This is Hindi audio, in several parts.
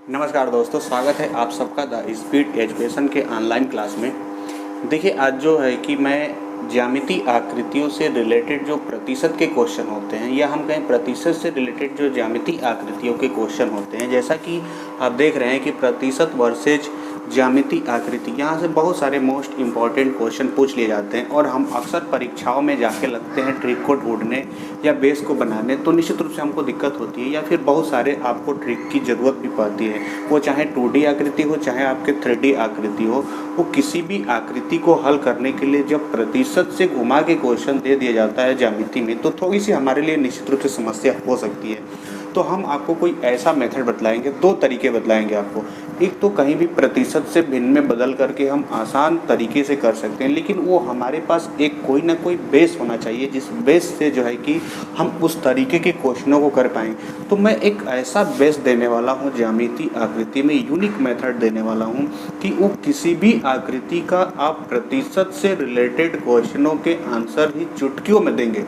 नमस्कार दोस्तों, स्वागत है आप सबका द स्पीड एजुकेशन के ऑनलाइन क्लास में। देखिए, आज जो है कि मैं ज्यामितीय आकृतियों से रिलेटेड जो प्रतिशत के क्वेश्चन होते हैं या हम कहें प्रतिशत से रिलेटेड जो ज्यामितीय आकृतियों के क्वेश्चन होते हैं, जैसा कि आप देख रहे हैं कि प्रतिशत वर्सेज ज्यामितीय आकृति, यहाँ से बहुत सारे मोस्ट इम्पॉर्टेंट क्वेश्चन पूछ लिए जाते हैं और हम अक्सर परीक्षाओं में जाके लगते हैं ट्रिक को ढूंढने या बेस को बनाने, तो निश्चित रूप से हमको दिक्कत होती है या फिर बहुत सारे आपको ट्रिक की ज़रूरत भी पड़ती है। वो चाहे 2D आकृति हो, चाहे आपके 3D आकृति हो, वो किसी भी आकृति को हल करने के लिए जब प्रतिशत से घुमा के क्वेश्चन दे दिया जाता है ज्यामिति में, तो थोड़ी सी हमारे लिए निश्चित रूप से समस्या हो सकती है। तो हम आपको कोई ऐसा मेथड बतलाएंगे, दो तरीके बतलाएंगे आपको। एक तो कहीं भी प्रतिशत से भिन्न में बदल करके हम आसान तरीके से कर सकते हैं, लेकिन वो हमारे पास एक कोई ना कोई बेस होना चाहिए, जिस बेस से जो है कि हम उस तरीके के क्वेश्चनों को कर पाएँ। तो मैं एक ऐसा बेस देने वाला हूँ ज्यामितीय आकृति में, यूनिक मेथड देने वाला हूँ कि वो किसी भी आकृति का आप प्रतिशत से रिलेटेड क्वेश्चनों के आंसर ही चुटकियों में देंगे।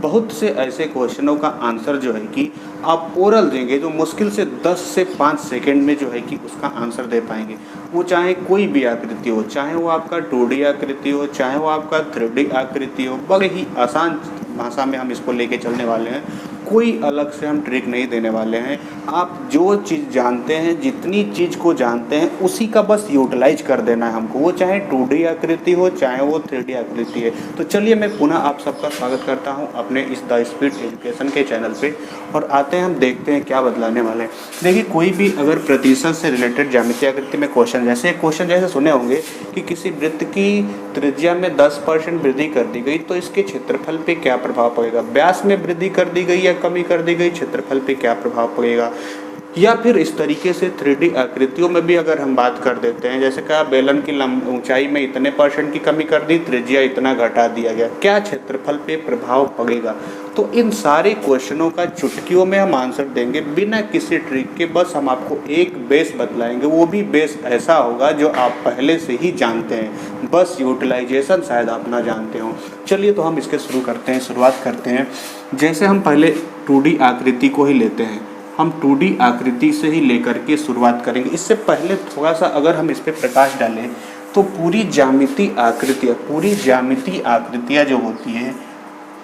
बहुत से ऐसे क्वेश्चनों का आंसर जो है कि आप ओरल देंगे, जो मुश्किल से 10 से 5 सेकंड में जो है कि उसका आंसर दे पाएंगे। वो चाहे कोई भी आकृति हो, चाहे वो आपका 2D आकृति हो, चाहे वो आपका 3D आकृति हो, बड़े ही आसान भाषा में हम इसको लेके चलने वाले हैं। कोई अलग से हम ट्रिक नहीं देने वाले हैं। आप जो चीज़ जानते हैं, जितनी चीज़ को जानते हैं, उसी का बस यूटिलाइज कर देना है हमको। वो चाहे 2D आकृति हो, चाहे वो 3D आकृति है। तो चलिए, मैं पुनः आप सबका स्वागत करता हूं अपने इस द स्पीड एजुकेशन के चैनल पे, और आते हैं हम देखते हैं क्या बदलाने वाले हैं। देखिए, कोई भी अगर प्रतिशत से रिलेटेड ज्यामितीय आकृति में क्वेश्चन, जैसे सुने होंगे कि किसी वृत्त की त्रिज्या में 10% वृद्धि कर दी गई तो इसके क्षेत्रफल पे क्या प्रभाव पड़ेगा। व्यास में वृद्धि कर दी गई या कमी कर दी गई, क्षेत्रफल पे क्या प्रभाव पड़ेगा। या फिर इस तरीके से 3D आकृतियों में भी अगर हम बात कर देते हैं, जैसे कहा बेलन की ऊंचाई में इतने % की कमी कर दी, त्रिज्या इतना घटा दिया गया, क्या क्षेत्रफल पे प्रभाव पड़ेगा। तो इन सारे क्वेश्चनों का चुटकियों में हम आंसर देंगे बिना किसी ट्रिक के। बस हम आपको एक बेस बतलाएंगे, वो भी बेस ऐसा होगा जो आप पहले से ही जानते हैं, बस यूटिलाइजेशन शायद आप ना जानते हो। चलिए, तो हम इसके शुरुआत करते हैं। जैसे हम पहले 2D आकृति को ही लेते हैं, हम 2D आकृति से ही लेकर के शुरुआत करेंगे। इससे पहले थोड़ा सा अगर हम इस पर प्रकाश डालें तो पूरी ज्यामितीय आकृतियाँ जो होती हैं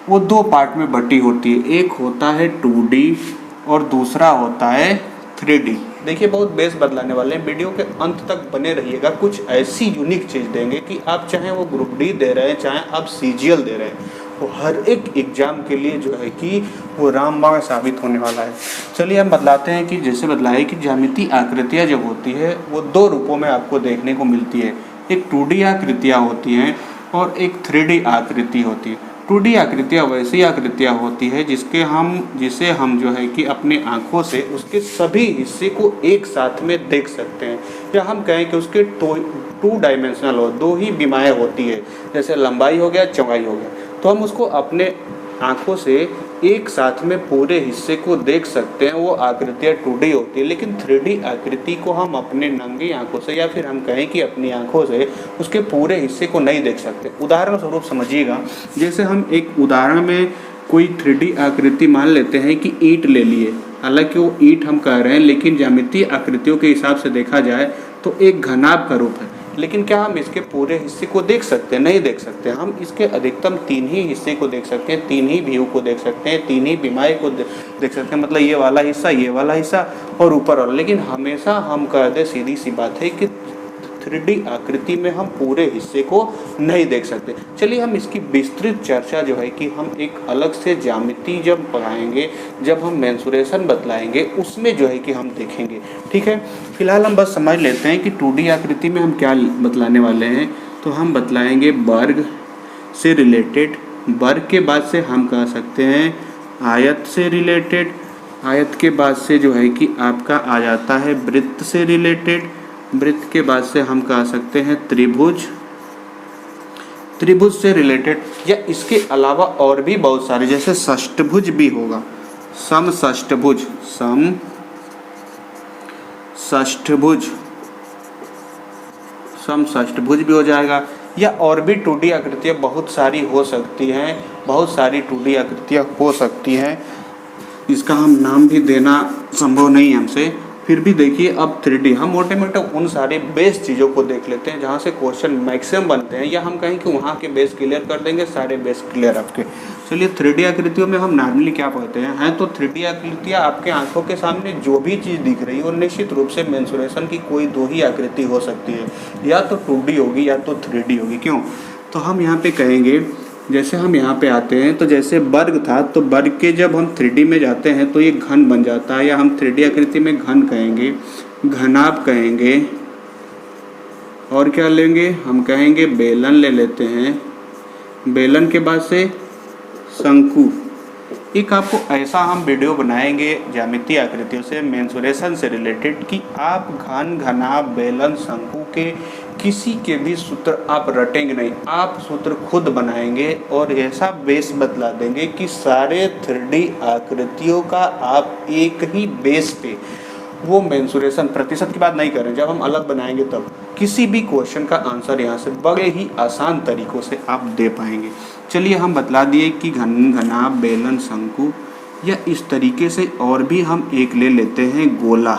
वो दो पार्ट में बटी होती है। एक होता है 2D और दूसरा होता है 3D। देखिए, बहुत बेस बदलाने वाले हैं। वीडियो के अंत तक बने रहिएगा, कुछ ऐसी यूनिक चीज़ देंगे कि आप चाहे वो ग्रुप डी दे रहे हैं, चाहे आप CGL दे रहे हैं, वो हर एक एग्जाम के लिए जो है कि वो रामबाण साबित होने वाला है। चलिए, हम बतलाते हैं कि जैसे बतलाए कि ज्यामितीय आकृतियाँ जो होती है वो दो रूपों में आपको देखने को मिलती है। एक 2D आकृतियाँ होती हैं और एक 3D आकृति होती है। 2D आकृतियाँ वैसी आकृतियाँ होती है जिसे हम जो है कि अपने आँखों से उसके सभी हिस्से को एक साथ में देख सकते हैं, या हम कहें कि उसके 2 डायमेंशनल हो, दो ही विमाएँ होती है, जैसे लंबाई हो गया, चौड़ाई हो गया। तो हम उसको अपने आँखों से एक साथ में पूरे हिस्से को देख सकते हैं, वो आकृतियाँ 2D होती है। लेकिन 3D आकृति को हम अपने नंगी आंखों से, या फिर हम कहें कि अपनी आंखों से उसके पूरे हिस्से को नहीं देख सकते। उदाहरण स्वरूप समझिएगा, जैसे हम एक उदाहरण में कोई 3D आकृति मान लेते हैं कि ईंट ले लिए। हालांकि वो ईंट हम कह रहे हैं, लेकिन ज्यामितीय आकृतियों के हिसाब से देखा जाए तो एक घनाभ का रूप है। लेकिन क्या हम इसके पूरे हिस्से को देख सकते हैं? नहीं देख सकते। हम इसके अधिकतम 3 ही हिस्से को देख सकते हैं, 3 ही व्यू को देख सकते हैं, 3 ही विमाएँ को देख सकते हैं, मतलब ये वाला हिस्सा और ऊपर वाला। लेकिन हमेशा हम कह दें, सीधी सी बात है कि 3D आकृति में हम पूरे हिस्से को नहीं देख सकते। चलिए, हम इसकी विस्तृत चर्चा जो है कि हम एक अलग से ज्यामिति जब पढ़ाएंगे, जब हम मेंसुरेशन बतलाएंगे, उसमें जो है कि हम देखेंगे। ठीक है, फिलहाल हम बस समझ लेते हैं कि 2D आकृति में हम क्या बतलाने वाले हैं। तो हम बतलाएंगे वर्ग से रिलेटेड, वर्ग के बाद से हम कह सकते हैं आयत से रिलेटेड, आयत के बाद से जो है कि आपका आ जाता है वृत्त से रिलेटेड, वृत्त के बाद से हम कह सकते हैं त्रिभुज, त्रिभुज से रिलेटेड, या इसके अलावा और भी बहुत सारे, जैसे षष्ठभुज भी होगा, समषष्ठभुज भी हो जाएगा। या और भी 2D आकृतियाँ बहुत सारी हो सकती हैं, बहुत सारी 2D आकृतियाँ हो सकती हैं, इसका हम नाम भी देना संभव नहीं है हमसे। फिर भी देखिए अब 3D हम मोटे मोटे उन सारे बेस चीज़ों को देख लेते हैं जहाँ से क्वेश्चन मैक्सिमम बनते हैं, या हम कहें कि वहाँ के बेस क्लियर कर देंगे, सारे बेस क्लियर आपके। चलिए 3D आकृतियों में हम नॉर्मली क्या पढ़ते हैं तो 3D आकृतियाँ आपके आंखों के सामने जो भी चीज़ दिख रही है वो निश्चित रूप से मेंसुरेशन की कोई दो ही आकृति हो सकती है, या तो 2D होगी या तो 3D होगी। क्यों? तो हम यहाँ पे कहेंगे, जैसे हम यहाँ पे आते हैं तो जैसे वर्ग था, तो वर्ग के जब हम 3D में जाते हैं तो ये घन बन जाता है, या हम 3D आकृति में घन कहेंगे, घनाभ कहेंगे, और क्या लेंगे हम कहेंगे बेलन ले लेते हैं, बेलन के बाद से शंकु। एक आपको ऐसा हम वीडियो बनाएंगे ज्यामितीय आकृतियों से मेंसुरेशन से रिलेटेड कि आप घन, घनाभ, बेलन, शंकु के किसी के भी सूत्र आप रटेंगे नहीं, आप सूत्र खुद बनाएंगे और ऐसा बेस बतला देंगे कि सारे 3D आकृतियों का आप एक ही बेस पे वो मेंसुरेशन, प्रतिशत की बात नहीं कर रहे हैं, जब हम अलग बनाएंगे तब किसी भी क्वेश्चन का आंसर यहाँ से बड़े ही आसान तरीक़ों से आप दे पाएंगे। चलिए हम बतला दिए कि घन, घनाभ, बेलन, शंकु, या इस तरीके से और भी हम एक ले लेते हैं गोला।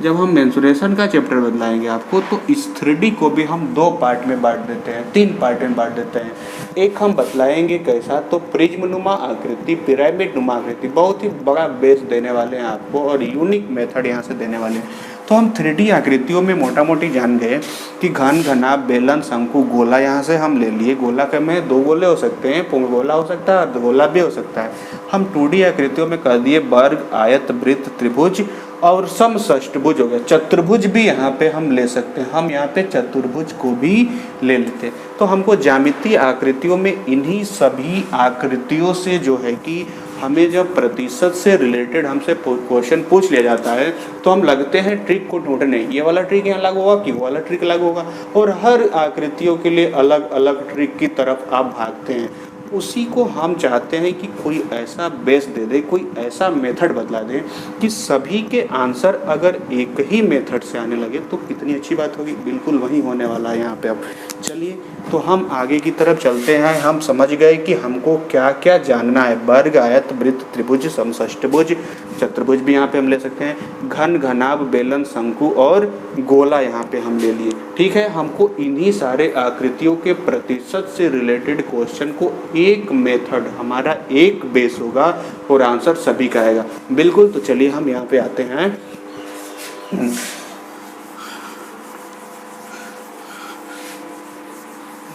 जब हम मेंसुरेशन का चैप्टर बतलाएंगे आपको तो इस 3D को भी हम 2 पार्ट में बांट देते हैं, 3 पार्ट में बांट देते हैं। एक हम बतलाएंगे कैसा, तो प्रिज्म नुमा आकृति, पिरामिड नुमा आकृति, बहुत ही बड़ा बेस देने वाले हैं आपको और यूनिक मेथड यहाँ से देने वाले हैं। तो हम 3D आकृतियों में मोटा मोटी जान गए कि घन, घनाभ, बेलन, शंकु, गोला यहाँ से हम ले लिए। गोला के में 2 गोले हो सकते हैं, पूर्ण गोला हो सकता है, अर्ध गोला भी हो सकता है। हम 2D आकृतियों में कर दिए वर्ग, आयत, वृत्त, त्रिभुज और समषष्टभुज हो गया। चतुर्भुज भी यहाँ पे हम ले सकते हैं, हम यहाँ पे चतुर्भुज को भी ले लेते हैं। तो हमको ज्यामितीय आकृतियों में इन्हीं सभी आकृतियों से जो है कि हमें जब प्रतिशत से रिलेटेड हमसे क्वेश्चन पूछ लिया जाता है तो हम लगते हैं ट्रिक को ढूंढने, ये वाला ट्रिक यहाँ लागू होगा कि वो वाला ट्रिक लागू होगा, और हर आकृतियों के लिए अलग अलग ट्रिक की तरफ आप भागते हैं। उसी को हम चाहते हैं कि कोई ऐसा बेस दे दे, कोई ऐसा मेथड बतला दे कि सभी के आंसर अगर एक ही मेथड से आने लगे तो कितनी अच्छी बात होगी। बिल्कुल वही होने वाला है यहाँ पे। अब चलिए तो हम आगे की तरफ चलते हैं। हम समझ गए कि हमको क्या क्या जानना है। वर्ग, आयत, वृत्त, त्रिभुज, समषष्टभुज, चतुर्भुज भी यहाँ पे हम ले सकते हैं, घन, घनाभ, बेलन, शंकु और गोला यहाँ पे हम ले लिए। ठीक है, हमको इन्हीं सारे आकृतियों के प्रतिशत से रिलेटेड क्वेश्चन को एक मेथड, हमारा एक बेस होगा और आंसर सभी का आएगा। बिल्कुल। तो चलिए हम यहाँ पे आते हैं।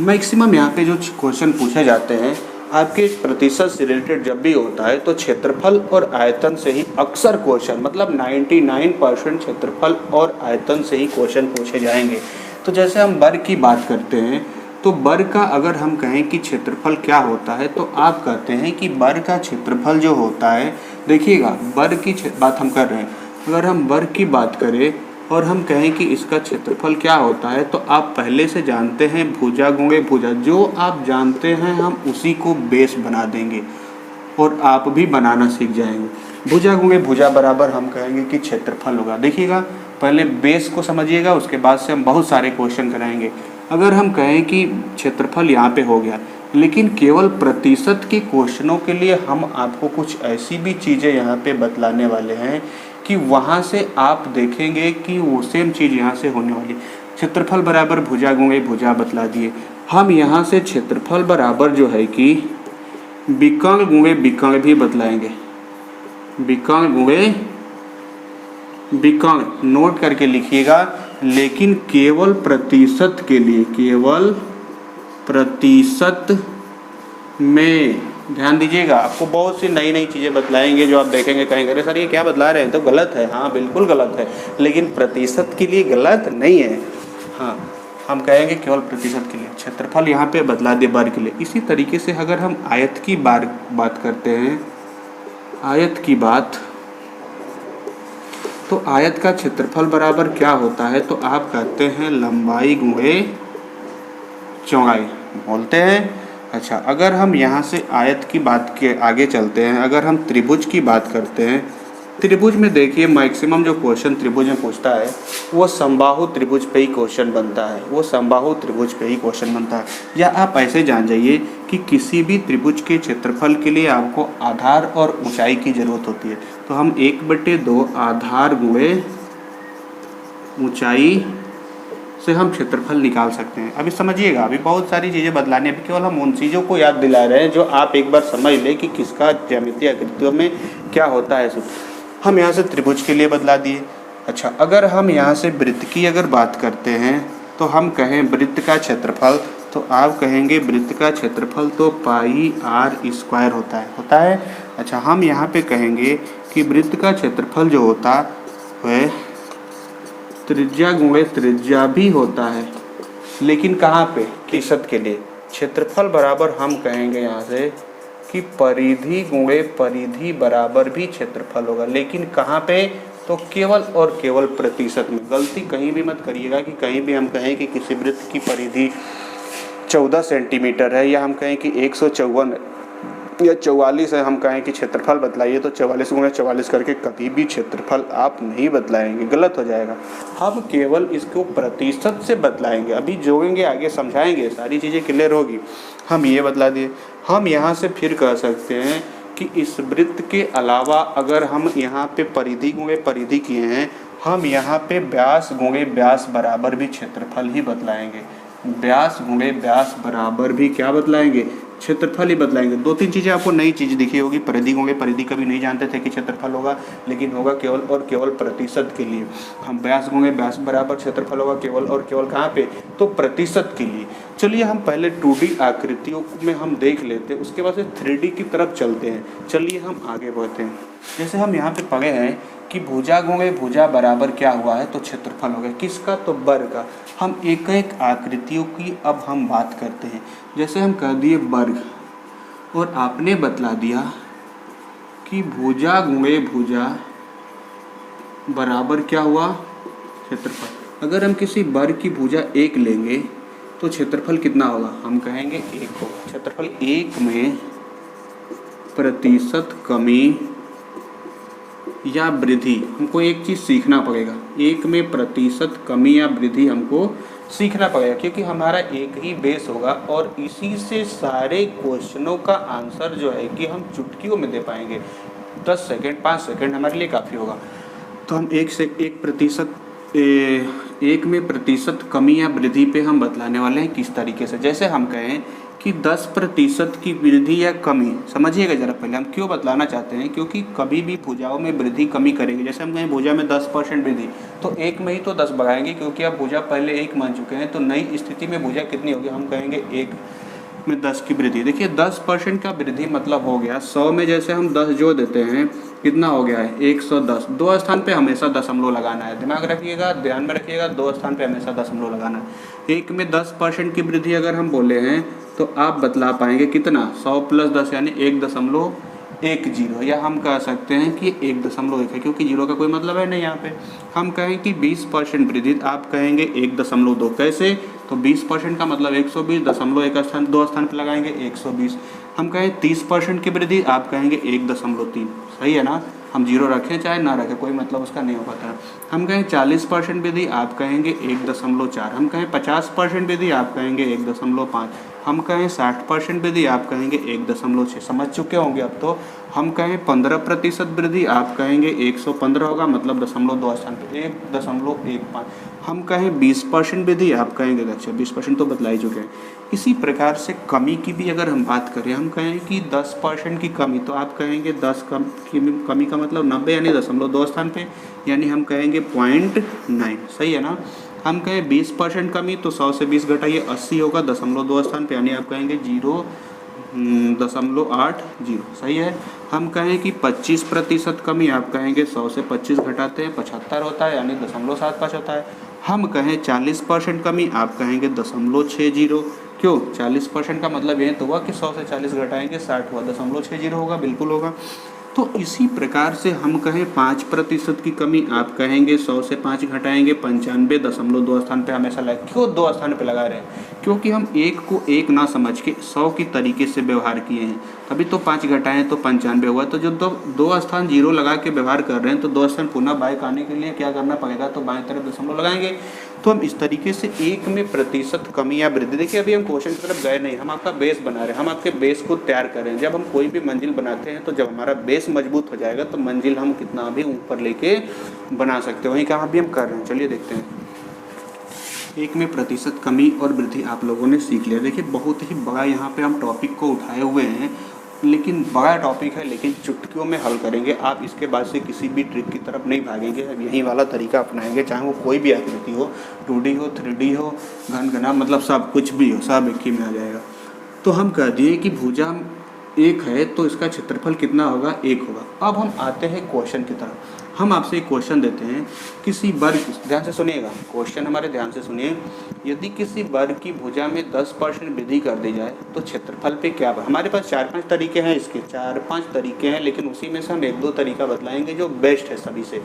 मैक्सिमम यहाँ पे जो क्वेश्चन पूछे जाते हैं आपके प्रतिशत से रिलेटेड जब भी होता है तो क्षेत्रफल और आयतन से ही अक्सर क्वेश्चन, मतलब 99% क्षेत्रफल और आयतन से ही क्वेश्चन पूछे जाएंगे। तो जैसे हम वर्ग की बात करते हैं तो वर्ग का अगर हम कहें कि क्षेत्रफल क्या होता है तो आप कहते हैं कि वर्ग का क्षेत्रफल जो होता है, देखिएगा वर्ग की बात हम कर रहे हैं, अगर हम वर्ग की बात करें और हम कहें कि इसका क्षेत्रफल क्या होता है तो आप पहले से जानते हैं भुजा गुणे भुजा, जो आप जानते हैं हम उसी को बेस बना देंगे और आप भी बनाना सीख जाएंगे। भुजा गुणे भुजा बराबर हम कहेंगे कि क्षेत्रफल होगा। देखिएगा पहले बेस को समझिएगा, उसके बाद से हम बहुत सारे क्वेश्चन कराएंगे। अगर हम कहें कि क्षेत्रफल यहाँ पे हो गया, लेकिन केवल प्रतिशत के क्वेश्चनों के लिए हम आपको कुछ ऐसी भी चीज़ें यहाँ पे बतलाने वाले हैं कि वहाँ से आप देखेंगे कि वो सेम चीज़ यहाँ से होने वाली। क्षेत्रफल बराबर भुजा गुणे भुजा बतला दिए। हम यहाँ से क्षेत्रफल बराबर जो है कि विकर्ण गुणे विकर्ण भी बतलाएंगे। विकर्ण गुणे विकर्ण नोट करके लिखिएगा, लेकिन केवल प्रतिशत के लिए, केवल प्रतिशत में ध्यान दीजिएगा। आपको बहुत सी नई नई चीज़ें बतलाएंगे जो आप देखेंगे कहेंगे अरे सर ये क्या बतला रहे हैं, तो गलत है। हाँ बिल्कुल गलत है, लेकिन प्रतिशत के लिए गलत नहीं है। हाँ हम कहेंगे केवल प्रतिशत के लिए। क्षेत्रफल यहाँ पे बतला दे वर्ग के लिए। इसी तरीके से अगर हम आयत की बात करते हैं, आयत की बात, तो आयत का क्षेत्रफल बराबर क्या होता है, तो आप कहते हैं लंबाई गुणे चौड़ाई बोलते हैं। अच्छा, अगर हम यहाँ से आयत की बात के आगे चलते हैं, अगर हम त्रिभुज की बात करते हैं, त्रिभुज में देखिए मैक्सिमम जो क्वेश्चन त्रिभुज में पूछता है वो समबाहु त्रिभुज पे ही क्वेश्चन बनता है, वो समबाहु त्रिभुज पे ही क्वेश्चन बनता है। या आप ऐसे जान जाइए कि किसी भी त्रिभुज के क्षेत्रफल के लिए आपको आधार और ऊंचाई की ज़रूरत होती है। तो हम 1/2 आधार गुणे ऊंचाई से हम क्षेत्रफल निकाल सकते हैं। अभी समझिएगा, अभी बहुत सारी चीज़ें बदलानी है। अभी केवल हम उन चीज़ों को याद दिला रहे हैं जो आप एक बार समझ लें कि किसका ज्यामितीय आकृतियों में क्या होता है। हम यहाँ से त्रिभुज के लिए बदला दिए। अच्छा, अगर हम यहाँ से वृत्त की अगर बात करते हैं तो हम कहें वृत्त का क्षेत्रफल, तो आप कहेंगे वृत्त का क्षेत्रफल तो πr² होता है। अच्छा, हम यहाँ पे कहेंगे कि वृत्त का क्षेत्रफल जो होता है त्रिज्या गुणे त्रिज्या भी होता है, लेकिन कहाँ पे? प्रतिशत के लिए। क्षेत्रफल बराबर हम कहेंगे यहाँ से कि परिधि गुणे परिधि बराबर भी क्षेत्रफल होगा, लेकिन कहाँ पे? तो केवल और केवल प्रतिशत में। गलती कहीं भी मत करिएगा कि कहीं भी हम कहें कि किसी वृत्त की परिधि 14 सेंटीमीटर है, या हम कहें कि 154 या 44 है, हम कहें कि क्षेत्रफल बतलाइए, तो 44 गुणे 44 करके कभी भी क्षेत्रफल आप नहीं बतलाएंगे, गलत हो जाएगा। हम केवल इसको प्रतिशत से बतलाएंगे। अभी जोड़ेंगे, आगे समझाएंगे, सारी चीज़ें क्लियर होगी। हम ये बतला दिए। हम यहाँ से फिर कह सकते हैं कि इस वृत्त के अलावा अगर हम यहाँ पे परिधि गुणे परिधि किए हैं, हम यहाँ पे व्यास गुणे व्यास बराबर भी क्षेत्रफल ही बतलाएंगे। व्यास गुणे व्यास बराबर भी क्या बतलाएंगे? क्षेत्रफल ही बतलाएंगे। 2-3 चीज़ें आपको नई चीज़ दिखी होगी। परिधि गुणे परिधि कभी नहीं जानते थे कि क्षेत्रफल होगा, लेकिन होगा केवल और केवल प्रतिशत के लिए। हम व्यास गुणे व्यास बराबर क्षेत्रफल होगा केवल और केवल कहाँ पे? तो प्रतिशत के लिए। चलिए हम पहले 2D आकृतियों में हम देख लेते हैं, उसके बाद से 3D की तरफ चलते हैं। चलिए हम आगे बढ़ते हैं। जैसे हम यहाँ पे पढ़े हैं कि भुजा गुणे भुजा बराबर क्या हुआ है? तो क्षेत्रफल हो गया। किसका? तो वर्ग का। हम एक एक आकृतियों की अब हम बात करते हैं। जैसे हम कह दिए वर्ग, और आपने बतला दिया कि भुजा गुणे भुजा बराबर क्या हुआ? क्षेत्रफल। अगर हम किसी वर्ग की भुजा 1 लेंगे तो क्षेत्रफल कितना होगा? हम कहेंगे 1 होगा। क्षेत्रफल 1 में प्रतिशत कमी या वृद्धि, हमको एक चीज़ सीखना पड़ेगा। 1 में प्रतिशत कमी या वृद्धि हमको सीखना पड़ेगा, क्योंकि हमारा एक ही बेस होगा और इसी से सारे क्वेश्चनों का आंसर जो है कि हम चुटकियों में दे पाएंगे। 10 सेकेंड 5 सेकेंड हमारे लिए काफ़ी होगा। तो हम 1 में प्रतिशत कमी या वृद्धि पे हम बतलाने वाले हैं किस तरीके से। जैसे हम कहें कि 10% की वृद्धि या कमी, समझिएगा ज़रा पहले हम क्यों बतलाना चाहते हैं, क्योंकि कभी भी भुजाओं में वृद्धि कमी करेंगे। जैसे हम कहें भुजा में 10% वृद्धि, तो 1 में ही तो 10 बढ़ाएंगे, क्योंकि अब भुजा पहले 1 मान चुके हैं। तो नई स्थिति में भुजा कितनी होगी? हम कहेंगे 1 में 10 की वृद्धि। देखिए 10% का वृद्धि मतलब हो गया 100 में जैसे हम 10 जोड़ देते हैं, कितना हो गया है? 110। 2 स्थान पे हमेशा दशमलव लगाना है, दिमाग रखिएगा, ध्यान में रखिएगा। 2 स्थान पे हमेशा दशमलव लगाना है। 1 में 10% की वृद्धि अगर हम बोले हैं तो आप बतला पाएंगे कितना? 100 + 10 यानी 1.10, या हम कह सकते हैं कि 1.1 है, क्योंकि 0 का कोई मतलब है नहीं यहाँ पे। हम कहें कि 20% वृद्धि, आप कहेंगे 1.2। कैसे? तो 20% का मतलब 120, दशमलव 1 स्थान 2 स्थान पर लगाएंगे 120। हम कहें 30% की वृद्धि, आप कहेंगे 1.3। सही है ना? हम 0 रखें चाहे ना रखें, कोई मतलब उसका नहीं हो पाता। हम कहें 40% वृद्धि, आप कहेंगे 1.4। हम कहें 50% वृद्धि, आप कहेंगे 1.5। हम कहें 60% वृद्धि, आप कहेंगे 1.6। समझ चुके होंगे अब तो। हम कहें 15% वृद्धि, आप कहेंगे 115 होगा, मतलब 0.2 स्थान पर 1.15। हम कहें 20% वृद्धि, आप कहेंगे, अच्छा 20% तो बतला ही चुके हैं। इसी प्रकार से कमी की भी अगर हम बात करें, हम कहें कि 10% की कमी, तो आप कहेंगे 10 कमी का मतलब 90 यानी 0.2 स्थान पे, यानी हम कहेंगे 0.9। सही है ना? हम कहें 20% कमी, तो 100 से 20 घटाइए 80 होगा, 0.2 स्थान पे, यानी आप कहेंगे 0.80। सही है। हम कहें कि 25% कमी, आप कहेंगे 100 से 25 घटाते हैं 75 होता है, यानी 0.75 होता है। हम कहें 40% कमी, आप कहेंगे 0.60। क्यों? 40% का मतलब ये तो हुआ कि 100 से 40 घटाएंगे 60 हुआ, 0.60 होगा, बिल्कुल होगा। तो इसी प्रकार से हम कहें 5% की कमी, आप कहेंगे 100 से 5 घटाएंगे 95, 0.2 स्थान पे हमेशा लगा। क्यों 2 स्थान पे लगा रहे हैं? क्योंकि हम 1 को 1 ना समझ के 100 की तरीके से व्यवहार किए हैं। तभी तो 5 घटाएं तो 95 हुआ। तो जो दो स्थान जीरो लगा के व्यवहार कर रहे हैं तो 2 स्थान पुनः बाइक आने के लिए क्या करना पड़ेगा, तो बाएं तरफ दशमलव लगाएंगे। तो हम इस तरीके से एक में प्रतिशत कमी या वृद्धि, देखिए अभी हम क्वेश्चन की तरफ गए नहीं, हम आपका बेस बना रहे हैं, हम आपके बेस को तैयार कर रहे हैं। जब हम कोई भी मंजिल बनाते हैं तो जब हमारा बेस मजबूत हो जाएगा तो मंजिल हम कितना भी ऊपर लेके बना सकते हैं, वहीं काम भी हम कर रहे हैं। चलिए देखते हैं। एक में प्रतिशत कमी और वृद्धि आप लोगों ने सीख लिया। देखिए बहुत ही बड़ा यहाँ पे हम टॉपिक को उठाए हुए हैं, लेकिन बड़ा टॉपिक है, लेकिन चुटकियों में हल करेंगे। आप इसके बाद से किसी भी ट्रिक की तरफ नहीं भागेंगे, अब यही वाला तरीका अपनाएंगे, चाहे वो कोई भी आकृति हो, 2D हो, 3D हो, घना, मतलब सब कुछ भी हो, सब एक ही में आ जाएगा। तो हम कह दिए कि भुजा 1 है तो इसका क्षेत्रफल कितना होगा, 1 होगा। अब हम आते हैं क्वेश्चन की तरफ। हम आपसे एक क्वेश्चन देते हैं, किसी वर्ग, ध्यान से सुनिएगा क्वेश्चन हमारे, ध्यान से सुनिए। यदि किसी वर्ग की भुजा में 10% वृद्धि कर दी जाए तो क्षेत्रफल पे क्या, हमारे पास 4-5 तरीके हैं, इसके 4-5 तरीके हैं, लेकिन उसी में से हम 1-2 तरीका बतलाएंगे जो बेस्ट है सभी से।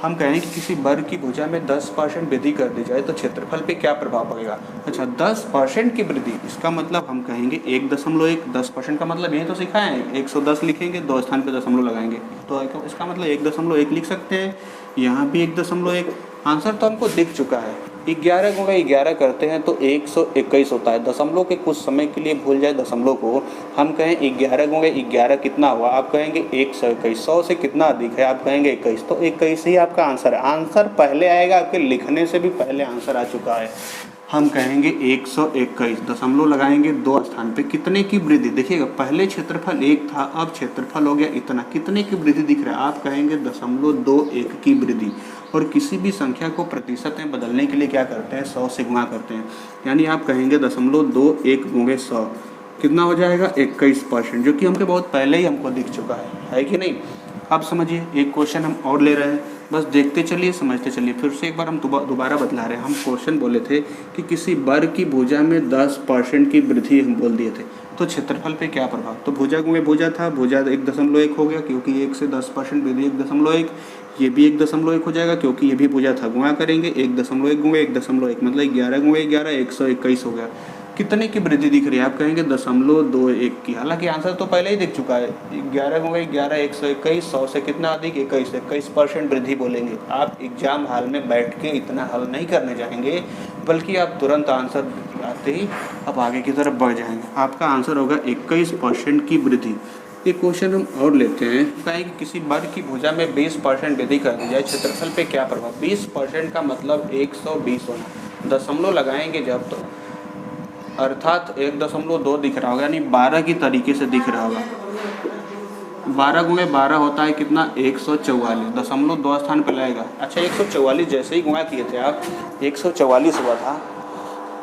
हम कहें कि किसी वर्ग की भुजा में 10% वृद्धि कर दी जाए तो क्षेत्रफल पे क्या प्रभाव पड़ेगा। अच्छा, 10% की वृद्धि, इसका मतलब हम कहेंगे 1.1, 10% का मतलब यही तो सिखाया है, 110 लिखेंगे, 2 स्थान पे दशमलव लगाएंगे, तो इसका मतलब 1.1 लिख सकते हैं। यहाँ भी 1.1, आंसर तो हमको दिख चुका है। 11 गुणा 11 करते हैं तो 121 होता है। दशमलव के कुछ समय के लिए भूल जाए दशमलव को, हम कहें 11 गुणा 11 कितना हुआ, आप कहेंगे 121। 100 से कितना अधिक है, आप कहेंगे 21, तो 21 ही आपका आंसर है। आंसर पहले आएगा, आपके लिखने से भी पहले आंसर आ चुका है। हम कहेंगे 121, दशमलव लगाएंगे 2 स्थान पे, कितने की वृद्धि, देखिएगा पहले क्षेत्रफल 1 था, अब क्षेत्रफल हो गया इतना, कितने की वृद्धि दिख रहा है, आप कहेंगे 0.21 की वृद्धि। और किसी भी संख्या को प्रतिशत में बदलने के लिए क्या करते हैं, 100 से गुणा करते हैं, यानी आप कहेंगे 0.21 गुणे 100 कितना हो जाएगा, 21%, जो कि हमको बहुत पहले ही हमको दिख चुका है कि नहीं। अब समझिए, एक क्वेश्चन हम और ले रहे हैं, बस देखते चलिए, समझते चलिए। फिर से एक बार हम दोबारा बतला रहे हैं। हम क्वेश्चन बोले थे कि किसी वर्ग की भुजा में 10% की वृद्धि हम बोल दिए थे, तो क्षेत्रफल पे क्या प्रभाव। तो भुजा गुणे भुजा था, भुजा 1.1 हो गया क्योंकि 1 से 10% वृद्धि 1.1, ये भी 1.1 हो जाएगा क्योंकि ये भी भुजा था, गुणा करेंगे 1.1 गुणे 1.1 मतलब 11 गुणे 11 121 हो गया। कितने की वृद्धि दिख रही है, आप कहेंगे 0.21 की। हालांकि आंसर तो पहले ही दिख चुका है, 11 गुणे 11 121, 100 से कितना अधिक, 21% वृद्धि बोलेंगे। आप एग्जाम हॉल में बैठ के इतना हल नहीं करने जाएंगे, बल्कि आप तुरंत आंसर आते ही अब आगे की तरफ बढ़ जाएंगे। आपका आंसर होगा 21% की वृद्धि। एक क्वेश्चन हम और लेते हैं, कहें कि किसी वर्ग की भुजा में 20% वृद्धि कर दी जाए, क्षेत्रफल पे क्या प्रभाव। 20% का मतलब 120 होना, दशमलव लगाएंगे जब तो अर्थात 1.2 दिख रहा होगा, यानी 12 की तरीके से दिख रहा होगा। 12 गुणे 12 होता है कितना, 144, दशमलव 2 स्थान पर लगेगा। अच्छा, 144 जैसे ही गुणा किए थे आप, 144 हुआ था,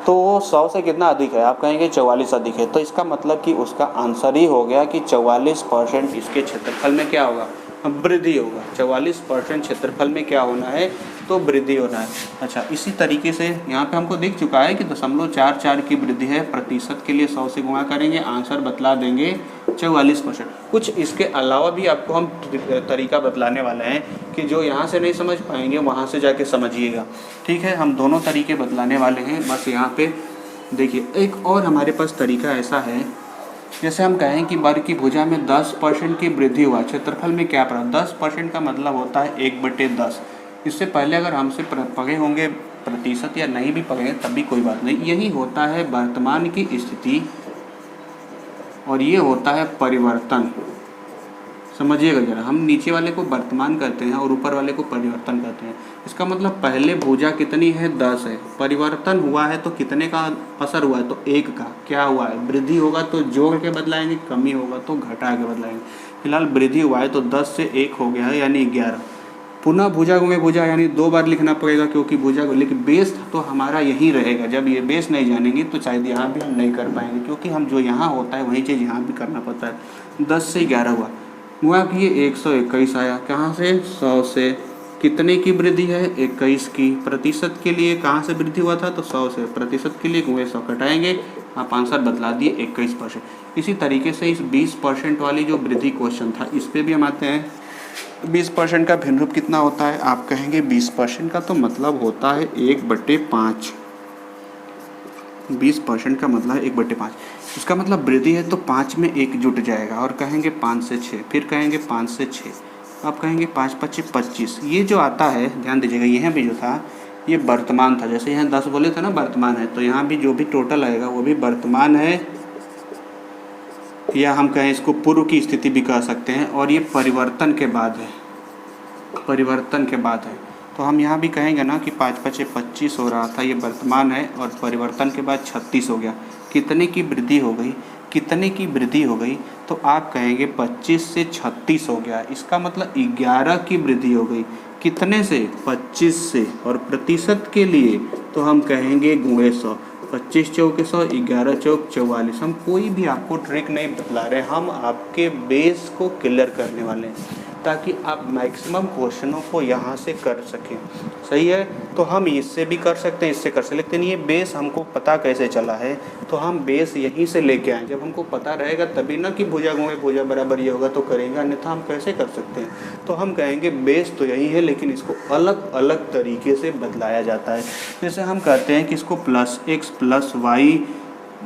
तो 100 से कितना अधिक है, आप कहेंगे 44 अधिक है, तो इसका मतलब कि उसका आंसर ही हो गया कि 44% इसके क्षेत्रफल में क्या होगा, वृद्धि होगा। 44% क्षेत्रफल में क्या होना है, तो वृद्धि होना है। अच्छा, इसी तरीके से यहाँ पे हमको दिख चुका है कि 0.44 की वृद्धि है, प्रतिशत के लिए 100 से गुणा करेंगे, आंसर बतला देंगे 44%। कुछ इसके अलावा भी आपको हम तरीका बतलाने वाले हैं कि जो यहाँ से नहीं समझ पाएंगे वहाँ से जाके समझिएगा, ठीक है। हम दोनों तरीके बतलाने वाले हैं, बस यहाँ पे देखिए। एक और हमारे पास तरीका ऐसा है, जैसे हम कहें कि वर्ग की भुजा में 10% की वृद्धि हुआ, क्षेत्रफल में क्या पड़ा। 10% का मतलब होता है 1/10। इससे पहले अगर हमसे पढ़े होंगे प्रतिशत या नहीं भी पढ़े तब भी कोई बात नहीं, यही होता है वर्तमान की स्थिति और ये होता है परिवर्तन। समझिएगा जरा, हम नीचे वाले को वर्तमान कहते हैं और ऊपर वाले को परिवर्तन कहते हैं। इसका मतलब पहले भुजा कितनी है, 10 है, परिवर्तन हुआ है तो कितने का असर हुआ है, तो 1 का। क्या हुआ है, वृद्धि होगा तो जोड़ के बदलाएंगे, कमी होगा तो घटा के बदलाएंगे। फिलहाल वृद्धि हुआ है तो 10 से 1 हो गया है यानी 11। पुनः भुजा गुणे भुजा यानी 2 बार लिखना पड़ेगा क्योंकि भुजा, लेकिन बेस तो हमारा यही रहेगा। जब ये बेस नहीं जानेंगे तो शायद यहाँ भी हम नहीं कर पाएंगे, क्योंकि हम जो यहाँ होता है वही चीज़ यहाँ भी करना पड़ता है। 10 से 11 हुआ, हुआ कि ये 121 आया, कहाँ से, 100 से। कितने की वृद्धि है, 21 की। प्रतिशत के लिए कहाँ से वृद्धि हुआ था, तो 100 से। प्रतिशत के लिए गुणे 100 कटाएंगे, आप आंसर बतला दिए 21%। इसी तरीके से इस 20% वाली जो वृद्धि क्वेश्चन था, इस पर भी हम आते हैं। 20% का भिन्न रूप कितना होता है, आप कहेंगे 20% का तो मतलब होता है 1/5। 20% का मतलब है 1/5। इसका मतलब वृद्धि है तो 5 में 1 जुट जाएगा और कहेंगे 5 से 6, फिर कहेंगे 5 से 6, अब कहेंगे 5 5 25। ये जो आता है ध्यान दीजिएगा, यहाँ भी जो था ये वर्तमान था। जैसे यहाँ 10 बोले थे ना वर्तमान है, तो यहाँ भी जो भी टोटल आएगा वो भी वर्तमान है, या हम कहें इसको पूर्व की स्थिति भी कह सकते हैं। और ये परिवर्तन के बाद है, परिवर्तन के बाद है। तो हम यहाँ भी कहेंगे ना कि 5 5 25 हो रहा था, ये वर्तमान है, और परिवर्तन के बाद 36 हो गया। कितने की वृद्धि हो गई, कितने की वृद्धि हो गई, तो आप कहेंगे 25 से 36 हो गया। इसका मतलब 11 की वृद्धि हो गई। कितने से, 25 से। और प्रतिशत के लिए तो हम कहेंगे गुणे 100। 25 चौक 100, 11 चौक 44। हम कोई भी आपको ट्रिक नहीं बतला रहे, हम आपके बेस को क्लियर करने वाले हैं ताकि आप मैक्सिमम क्वेश्चनों को यहाँ से कर सकें। सही है, तो हम इससे भी कर सकते हैं, इससे कर सकते हैं, लेकिन ये बेस हमको पता कैसे चला है, तो हम बेस यहीं से लेके आए। जब हमको पता रहेगा तभी ना कि भुजा गुणे भुजा बराबर ये होगा तो करेंगे, अन्यथा हम कैसे कर सकते हैं। तो हम कहेंगे बेस तो यही है, लेकिन इसको अलग अलग तरीके से बदलाया जाता है। जैसे हम कहते हैं कि इसको +x + y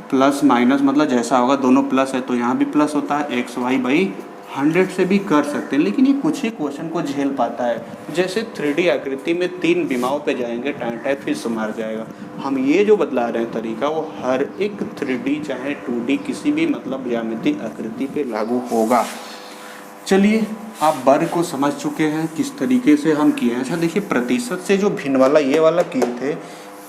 प्लस माइनस, मतलब जैसा होगा, दोनों प्लस है तो यहाँ भी प्लस होता है, xy/100 से भी कर सकते हैं। लेकिन ये कुछ ही क्वेश्चन को झेल पाता है। जैसे 3D आकृति में 3 विमाओं पे जाएंगे, टाइम फिर से मार जाएगा। हम ये जो बदला रहे हैं तरीका, वो हर एक 3D चाहे 2D किसी भी मतलब ज्यामितीय आकृति पे लागू होगा। चलिए, आप वर्ग को समझ चुके हैं किस तरीके से हम किए हैं। अच्छा देखिए, प्रतिशत से जो भिन्न वाला ये वाला किए थे,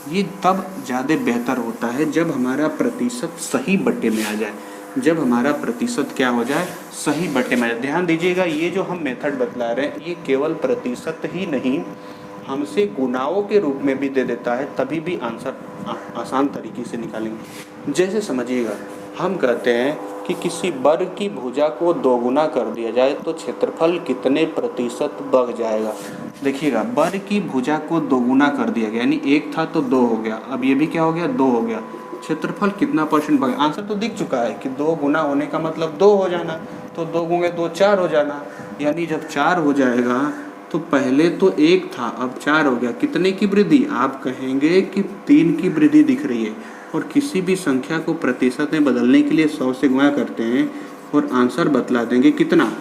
ये तब ज़्यादा बेहतर होता है जब हमारा प्रतिशत सही बट्टे में आ जाए। जब हमारा प्रतिशत क्या हो जाए, सही बट्टे में आ जाए। ध्यान दीजिएगा, ये जो हम मेथड बतला रहे हैं, ये केवल प्रतिशत ही नहीं, हमसे गुणाओं के रूप में भी दे देता है, तभी भी आंसर आसान तरीके से निकालेंगे। जैसे समझिएगा, हम कहते हैं कि किसी वर्ग की भुजा को 2 गुना कर दिया जाए तो क्षेत्रफल कितने प्रतिशत बढ़ जाएगा। देखिएगा, वर्ग की भुजा को 2 गुना कर दिया गया, यानी 1 था तो 2 हो गया, अब ये भी क्या हो गया, 2 हो गया। क्षेत्रफल कितना % बढ़ गया, आंसर तो दिख चुका है कि 2 गुना होने का मतलब 2 हो जाना, तो 2 गुणे 2 4 हो जाना। यानी जब 4 हो जाएगा तो पहले तो 1 था, अब 4 हो गया। कितने की वृद्धि, आप कहेंगे कि 3 की वृद्धि दिख रही है। और किसी भी संख्या को प्रतिशत में बदलने के लिए 100 से गुणा करते हैं और आंसर बतला देंगे कितना,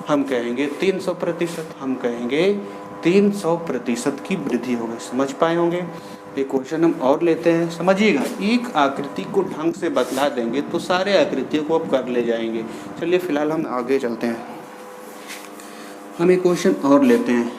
हम कहेंगे 300%। हम कहेंगे 300% की वृद्धि हो गई। समझ पाए होंगे। एक क्वेश्चन हम और लेते हैं, समझिएगा। एक आकृति को ढंग से बतला देंगे तो सारे आकृतियों को अब कर ले जाएंगे। चलिए फिलहाल हम आगे चलते हैं। हम एक क्वेश्चन और लेते हैं।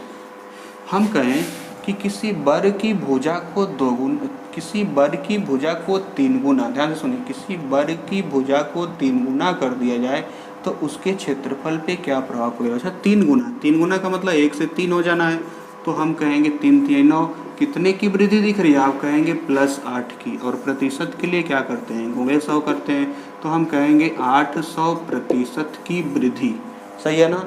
हम कहें कि किसी वर्ग की भुजा को 2 गुना, किसी वर्ग की भुजा को 3 गुना, ध्यान से सुनिए, किसी वर्ग की भुजा को 3 गुना कर दिया जाए तो उसके क्षेत्रफल पे क्या प्रभाव पड़ेगा। अच्छा, 3 गुना का मतलब 1 से 3 हो जाना है, तो हम कहेंगे 3 3 9। कितने की वृद्धि दिख रही है, आप कहेंगे +8 की। और प्रतिशत के लिए क्या करते हैं, गुणे 100 करते हैं, तो हम कहेंगे 800% की वृद्धि। सही है ना।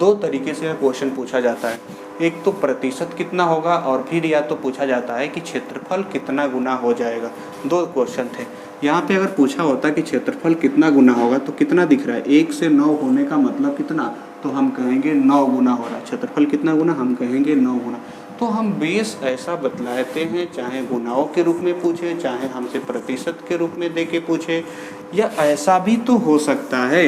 2 तरीके से क्वेश्चन पूछा जाता है, एक तो प्रतिशत कितना होगा, और फिर या तो पूछा जाता है कि क्षेत्रफल कितना गुना हो जाएगा। 2 क्वेश्चन थे। यहाँ पे अगर पूछा होता कि क्षेत्रफल कितना गुना होगा तो कितना दिख रहा है, 1 से 9 होने का मतलब कितना, तो हम कहेंगे 9 गुना हो रहा है। क्षेत्रफल कितना गुना, हम कहेंगे 9 गुना। तो हम बेस ऐसा बतलाते हैं, चाहे गुनाओं के रूप में पूछे, चाहे हमसे प्रतिशत के रूप में दे के पूछे, या ऐसा भी तो हो सकता है,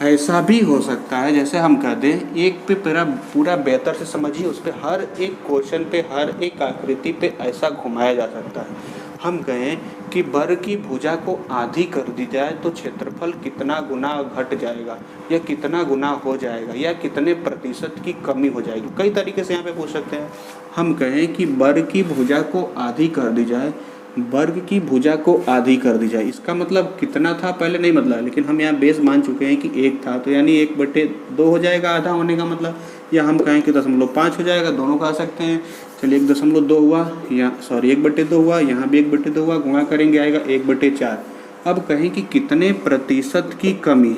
ऐसा भी हो सकता है जैसे हम कह दें, एक पे पूरा बेहतर से समझिए, उस पर हर एक क्वेश्चन पे, हर एक आकृति पे ऐसा घुमाया जा सकता है। हम कहें कि वर्ग की भुजा को आधी कर दी जाए तो क्षेत्रफल कितना गुना घट जाएगा, या कितना गुना हो जाएगा, या कितने प्रतिशत की कमी हो जाएगी। कई तरीके से यहाँ पे पूछ सकते हैं। हम कहें कि वर्ग की भुजा को आधी कर दी जाए, वर्ग की भुजा को आधी कर दी जाए, इसका मतलब कितना था पहले नहीं बदला, लेकिन हम यहाँ बेस मान चुके हैं कि 1 था, तो यानी 1/2 हो जाएगा आधा होने का मतलब, या हम कहें कि 0.5 हो जाएगा, दोनों कह सकते हैं। चलिए 1.2 हुआ, या 1/2 हुआ, यहाँ भी 1/2 हुआ, गुणा करेंगे आएगा 1/4। अब कहें कि कितने प्रतिशत की कमी,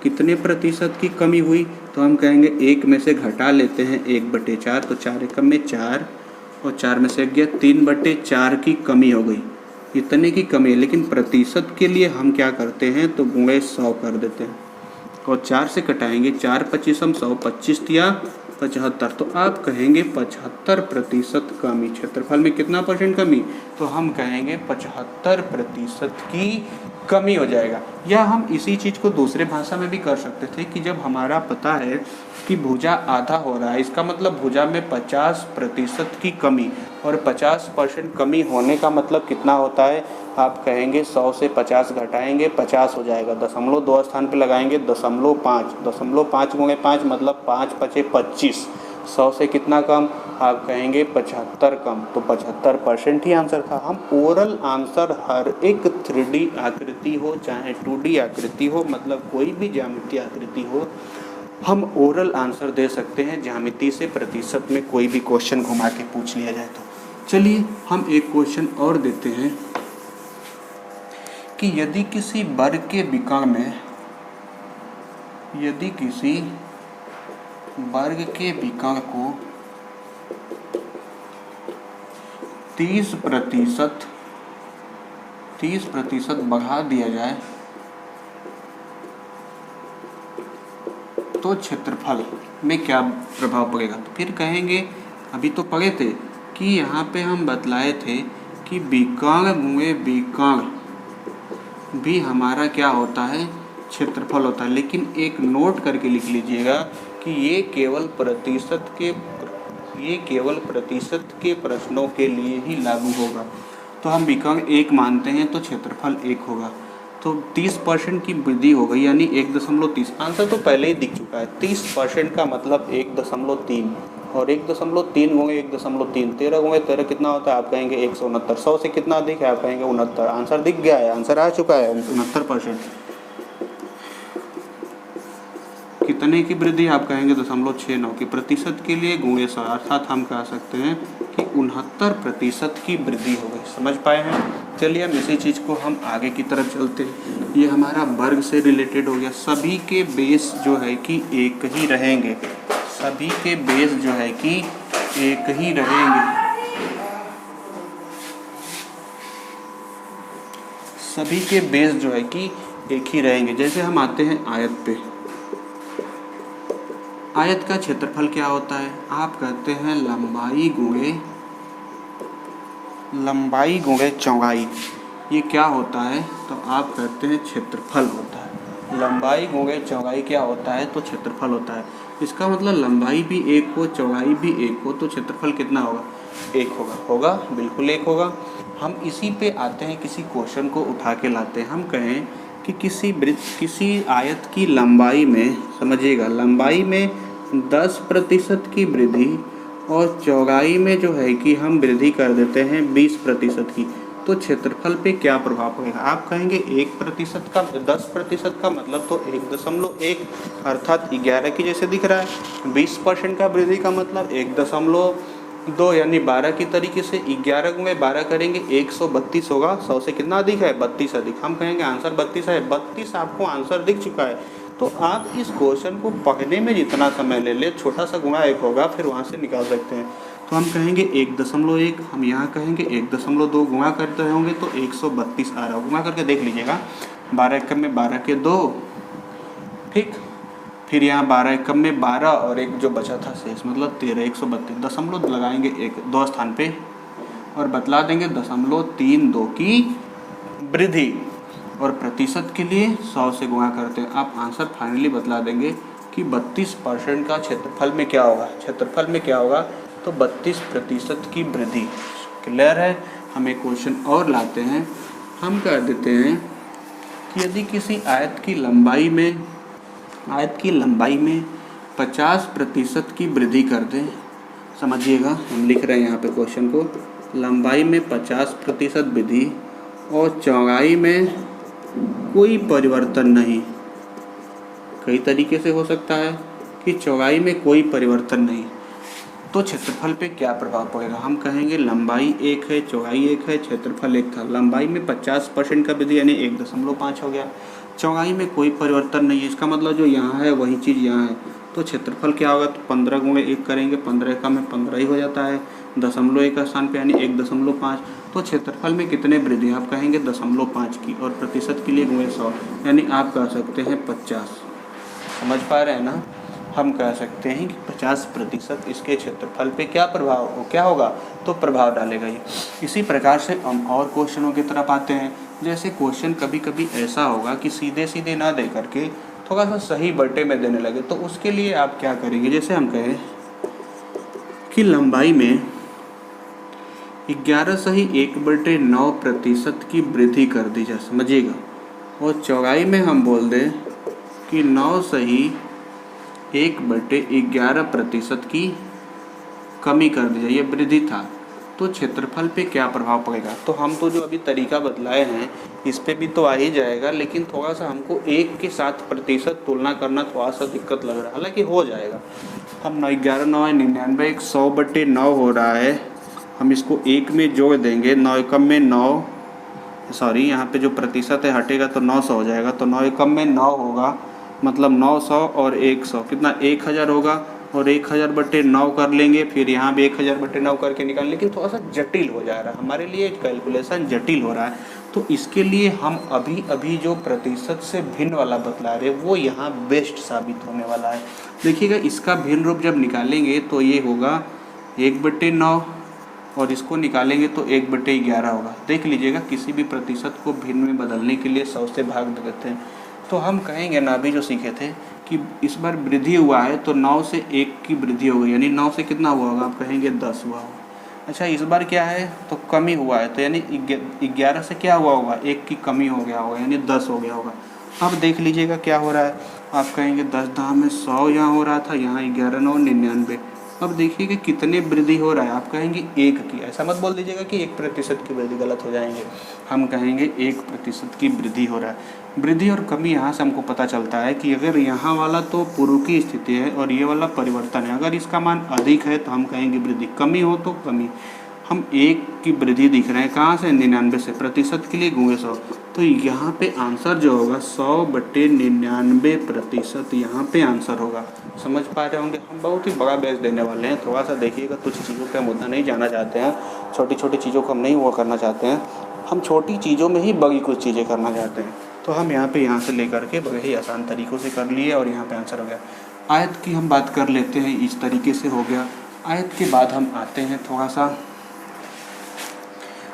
कितने प्रतिशत की कमी हुई, तो हम कहेंगे 1 में से घटा लेते हैं 1/4, तो 4 एकम में 4, और 4 में से 1 गया, 3/4 की कमी हो गई। इतने की कमी है, लेकिन प्रतिशत के लिए हम क्या करते हैं, तो गुणे 100 कर देते हैं, और 4 से कटाएंगे, 4 25 100, 25 दिया 75, तो आप कहेंगे 75% कमी। क्षेत्रफल में कितना परसेंट कमी? तो हम कहेंगे 75% की कमी हो जाएगा। या हम इसी चीज़ को दूसरे भाषा में भी कर सकते थे कि जब हमारा पता है कि भुजा आधा हो रहा है, इसका मतलब भुजा में 50% की कमी, और 50% कमी होने का मतलब कितना होता है? आप कहेंगे 100 से 50 घटाएंगे 50 हो जाएगा, दशमलव 2 स्थान पे लगाएंगे 0.5, 0.5 गुणे 5 मतलब 5 पचे 25, 100 से कितना कम? आप कहेंगे 75 कम। तो 75% ही आंसर था। हम ओरल आंसर हर एक 3D आकृति हो चाहे 2D आकृति हो, मतलब कोई भी ज्यामितीय आकृति हो, हम ओरल आंसर दे सकते हैं ज्यामिति से प्रतिशत में कोई भी क्वेश्चन घुमा के पूछ लिया जाए तो। चलिए हम एक क्वेश्चन और देते हैं कि यदि किसी वर्ग के विकर्ण में, यदि किसी वर्ग के विकर्ण को 30% बढ़ा दिया जाए तो क्षेत्रफल में क्या प्रभाव पड़ेगा? तो फिर कहेंगे, अभी तो पढ़े थे कि यहाँ पे हम बतलाए थे कि विकर्ण गुणे विकर्ण भी हमारा क्या होता है? क्षेत्रफल होता है। लेकिन एक नोट करके लिख लीजिएगा कि ये केवल प्रतिशत के प्रश्नों के लिए ही लागू होगा। तो हम विकर्ण 1 मानते हैं तो क्षेत्रफल 1 होगा। तो 30% की वृद्धि हो गई, यानी 1.30। आंसर तो पहले ही दिख चुका है। 30% का मतलब 1.3, और 1.3 गुणे 1.3, 13 गुणे 13 कितना होता है? आप कहेंगे 169। 100 से कितना अधिक है? आप कहेंगे 69। आंसर दिख गया है, आंसर आ चुका है 69%। कितने की वृद्धि? आप कहेंगे 0.69 की। प्रतिशत के लिए गुणे 100, अर्थात हम कह सकते हैं कि 69% की वृद्धि हो गई। समझ पाए हैं? चलिए हम इसी चीज़ को हम आगे की तरफ चलते हैं। ये हमारा वर्ग से रिलेटेड हो गया। सभी के बेस जो है कि एक ही रहेंगे, सभी के बेस जो है कि एक ही रहेंगे, सभी के बेस जो है कि एक ही रहेंगे। जैसे हम आते हैं आयत पे, आयत का क्षेत्रफल क्या होता है? आप कहते हैं लंबाई गुणे चौड़ाई। ये क्या होता है? तो आप कहते हैं क्षेत्रफल होता है। लंबाई गुणे चौड़ाई क्या होता है? तो क्षेत्रफल होता है। इसका मतलब लंबाई भी 1 हो, चौड़ाई भी 1 हो, तो क्षेत्रफल कितना होगा? 1 होगा, बिल्कुल 1 होगा। हम इसी पे आते हैं, किसी क्वेश्चन को उठा के लाते हैं। हम कहें कि किसी आयत की लंबाई में, समझिएगा, लंबाई में 10% की वृद्धि और चौड़ाई में जो है कि हम वृद्धि कर देते हैं 20% की, तो क्षेत्रफल पे क्या प्रभाव पड़ेगा? आप कहेंगे 1% का 10% का मतलब तो 1.1, अर्थात 11 की जैसे दिख रहा है। 20% का वृद्धि का मतलब 1.2, यानी 12 की तरीके से 11 गुणे 12 करेंगे 132 होगा। 100 से कितना अधिक है? 32 अधिक। हम कहेंगे आंसर 32 है। 32 आपको आंसर दिख चुका है। तो आप इस क्वेश्चन को पढ़ने में जितना समय ले ले, छोटा सा गुणा 1 होगा, फिर वहाँ से निकाल सकते हैं। तो हम कहेंगे 1.1, हम यहाँ कहेंगे 1.2, गुणा करते होंगे तो 132 आ रहा है। गुणा करके देख लीजिएगा, 12 एकम में 12 के 2, ठीक। फिर यहाँ 12 एकम में 12 और एक जो बचा था शेष, मतलब 13, 132। दशमलव लगाएंगे 2 स्थान पे और बतला देंगे 0.32 की वृद्धि, और प्रतिशत के लिए 100 से गुणा करते हैं। आप आंसर फाइनली बतला देंगे कि 32% का क्षेत्रफल में क्या होगा? क्षेत्रफल में क्या होगा? तो 32% की वृद्धि। क्लियर है? हम एक क्वेश्चन और लाते हैं। हम कर देते हैं कि यदि किसी आयत की लंबाई में 50% की वृद्धि कर दें, समझिएगा, हम लिख रहे हैं यहाँ पे क्वेश्चन को, लंबाई में 50% वृद्धि और चौड़ाई में कोई परिवर्तन नहीं। कई तरीके से हो सकता है कि चौड़ाई में कोई परिवर्तन नहीं, तो क्षेत्रफल पे क्या प्रभाव पड़ेगा? हम कहेंगे लंबाई 1 है, चौड़ाई 1 है, क्षेत्रफल 1 था। लंबाई में 50% का वृद्धि यानी 1.5 हो गया। चौड़ाई में कोई परिवर्तन नहीं है, इसका मतलब जो यहाँ है वही चीज़ यहाँ है। तो क्षेत्रफल क्या होगा? तो 15 गुणे 1 करेंगे, 15 का में 15 ही हो जाता है। 0.1 का स्थान पे यानी 1.5। तो क्षेत्रफल में कितने वृद्धि? आप कहेंगे 0.5 की, और प्रतिशत के लिए गुणे 100, यानी आप कह सकते हैं 50। समझ पा रहे हैं ना? हम कह सकते हैं कि 50% इसके क्षेत्रफल पे क्या होगा, तो प्रभाव डालेगा ये। इसी प्रकार से हम और क्वेश्चनों की तरफ आते हैं। जैसे क्वेश्चन कभी कभी ऐसा होगा कि सीधे सीधे ना दे करके थोड़ा सा सही बटे में देने लगे, तो उसके लिए आप क्या करेंगे, जैसे हम कहें कि लंबाई में 11/1/9% की वृद्धि कर दी जाए, समझिएगा, और चौड़ाई में हम बोल दें कि 9/1/11% की कमी कर दी जाए, ये वृद्धि था, तो क्षेत्रफल पे क्या प्रभाव पड़ेगा। तो हम तो जो अभी तरीका बतलाए हैं इस पे भी तो आ ही जाएगा, लेकिन थोड़ा सा हमको एक के साथ प्रतिशत तुलना करना थोड़ा सा दिक्कत लग रहा है, हालांकि हो जाएगा। हम 11 9 99 100/9 हो रहा है, हम इसको एक में जोड़ देंगे, 9 एकम में 9, सॉरी यहाँ पे जो प्रतिशत है हटेगा तो 900 हो जाएगा, तो 9 एकम में 9 होगा, मतलब 900 और 100 कितना 1000 होगा, और 1000/9 कर लेंगे, फिर यहाँ भी 1000/9 करके निकाल, लेकिन थोड़ा सा जटिल हो जा रहा है हमारे लिए, कैलकुलेशन जटिल हो रहा है। तो इसके लिए हम अभी जो प्रतिशत से भिन्न वाला बतला रहे वो यहाँ बेस्ट साबित होने वाला है। देखिएगा, इसका भिन्न रूप जब निकालेंगे तो ये होगा 1/9, और इसको निकालेंगे तो 1/11 होगा। देख लीजिएगा, किसी भी प्रतिशत को भिन्न में बदलने के लिए 100 से भाग देते हैं। तो हम कहेंगे ना, अभी जो सीखे थे कि इस बार वृद्धि हुआ है तो 9 से 1 की वृद्धि हो गई, यानी 9 से कितना हुआ होगा, आप कहेंगे 10 हुआ होगा। अच्छा, इस बार क्या है, तो कमी हुआ है, तो यानी 11 से क्या हुआ होगा, 1 की कमी हो गया होगा, यानी 10 हो गया होगा। अब देख लीजिएगा क्या हो रहा है, आप कहेंगे 10 दाम में 100 यहाँ हो रहा था, यहाँ 11 9 99। अब देखिए कि कितने वृद्धि हो रहा है, आप कहेंगे 1 की, ऐसा मत बोल दीजिएगा कि 1% की वृद्धि, गलत हो जाएंगे। हम कहेंगे 1% की वृद्धि हो रहा है। वृद्धि और कमी यहाँ से हमको पता चलता है कि अगर यहाँ वाला तो पूर्व की स्थिति है और ये वाला परिवर्तन है, अगर इसका मान अधिक है तो हम कहेंगे वृद्धि, कमी हो तो कमी। हम 1 की वृद्धि दिख रहे हैं, कहाँ से, 99 से, प्रतिशत के लिए गुणे 100, तो यहाँ पे आंसर जो होगा 100/99% यहाँ पे आंसर होगा। समझ पा रहे होंगे, हम बहुत ही बड़ा बेस देने वाले हैं। थोड़ा सा देखिएगा, कुछ चीज़ों पे हम उतना नहीं जाना चाहते हैं, छोटी छोटी चीज़ों को हम नहीं वो करना चाहते हैं, हम छोटी चीज़ों में ही बड़ी कुछ चीज़ें करना चाहते हैं। तो हम यहाँ से लेकर के बड़े ही आसान तरीक़ों से कर लिए और यहाँ पे आंसर हो गया। आयत की हम बात कर लेते हैं, इस तरीके से हो गया। आयत के बाद हम आते हैं थोड़ा सा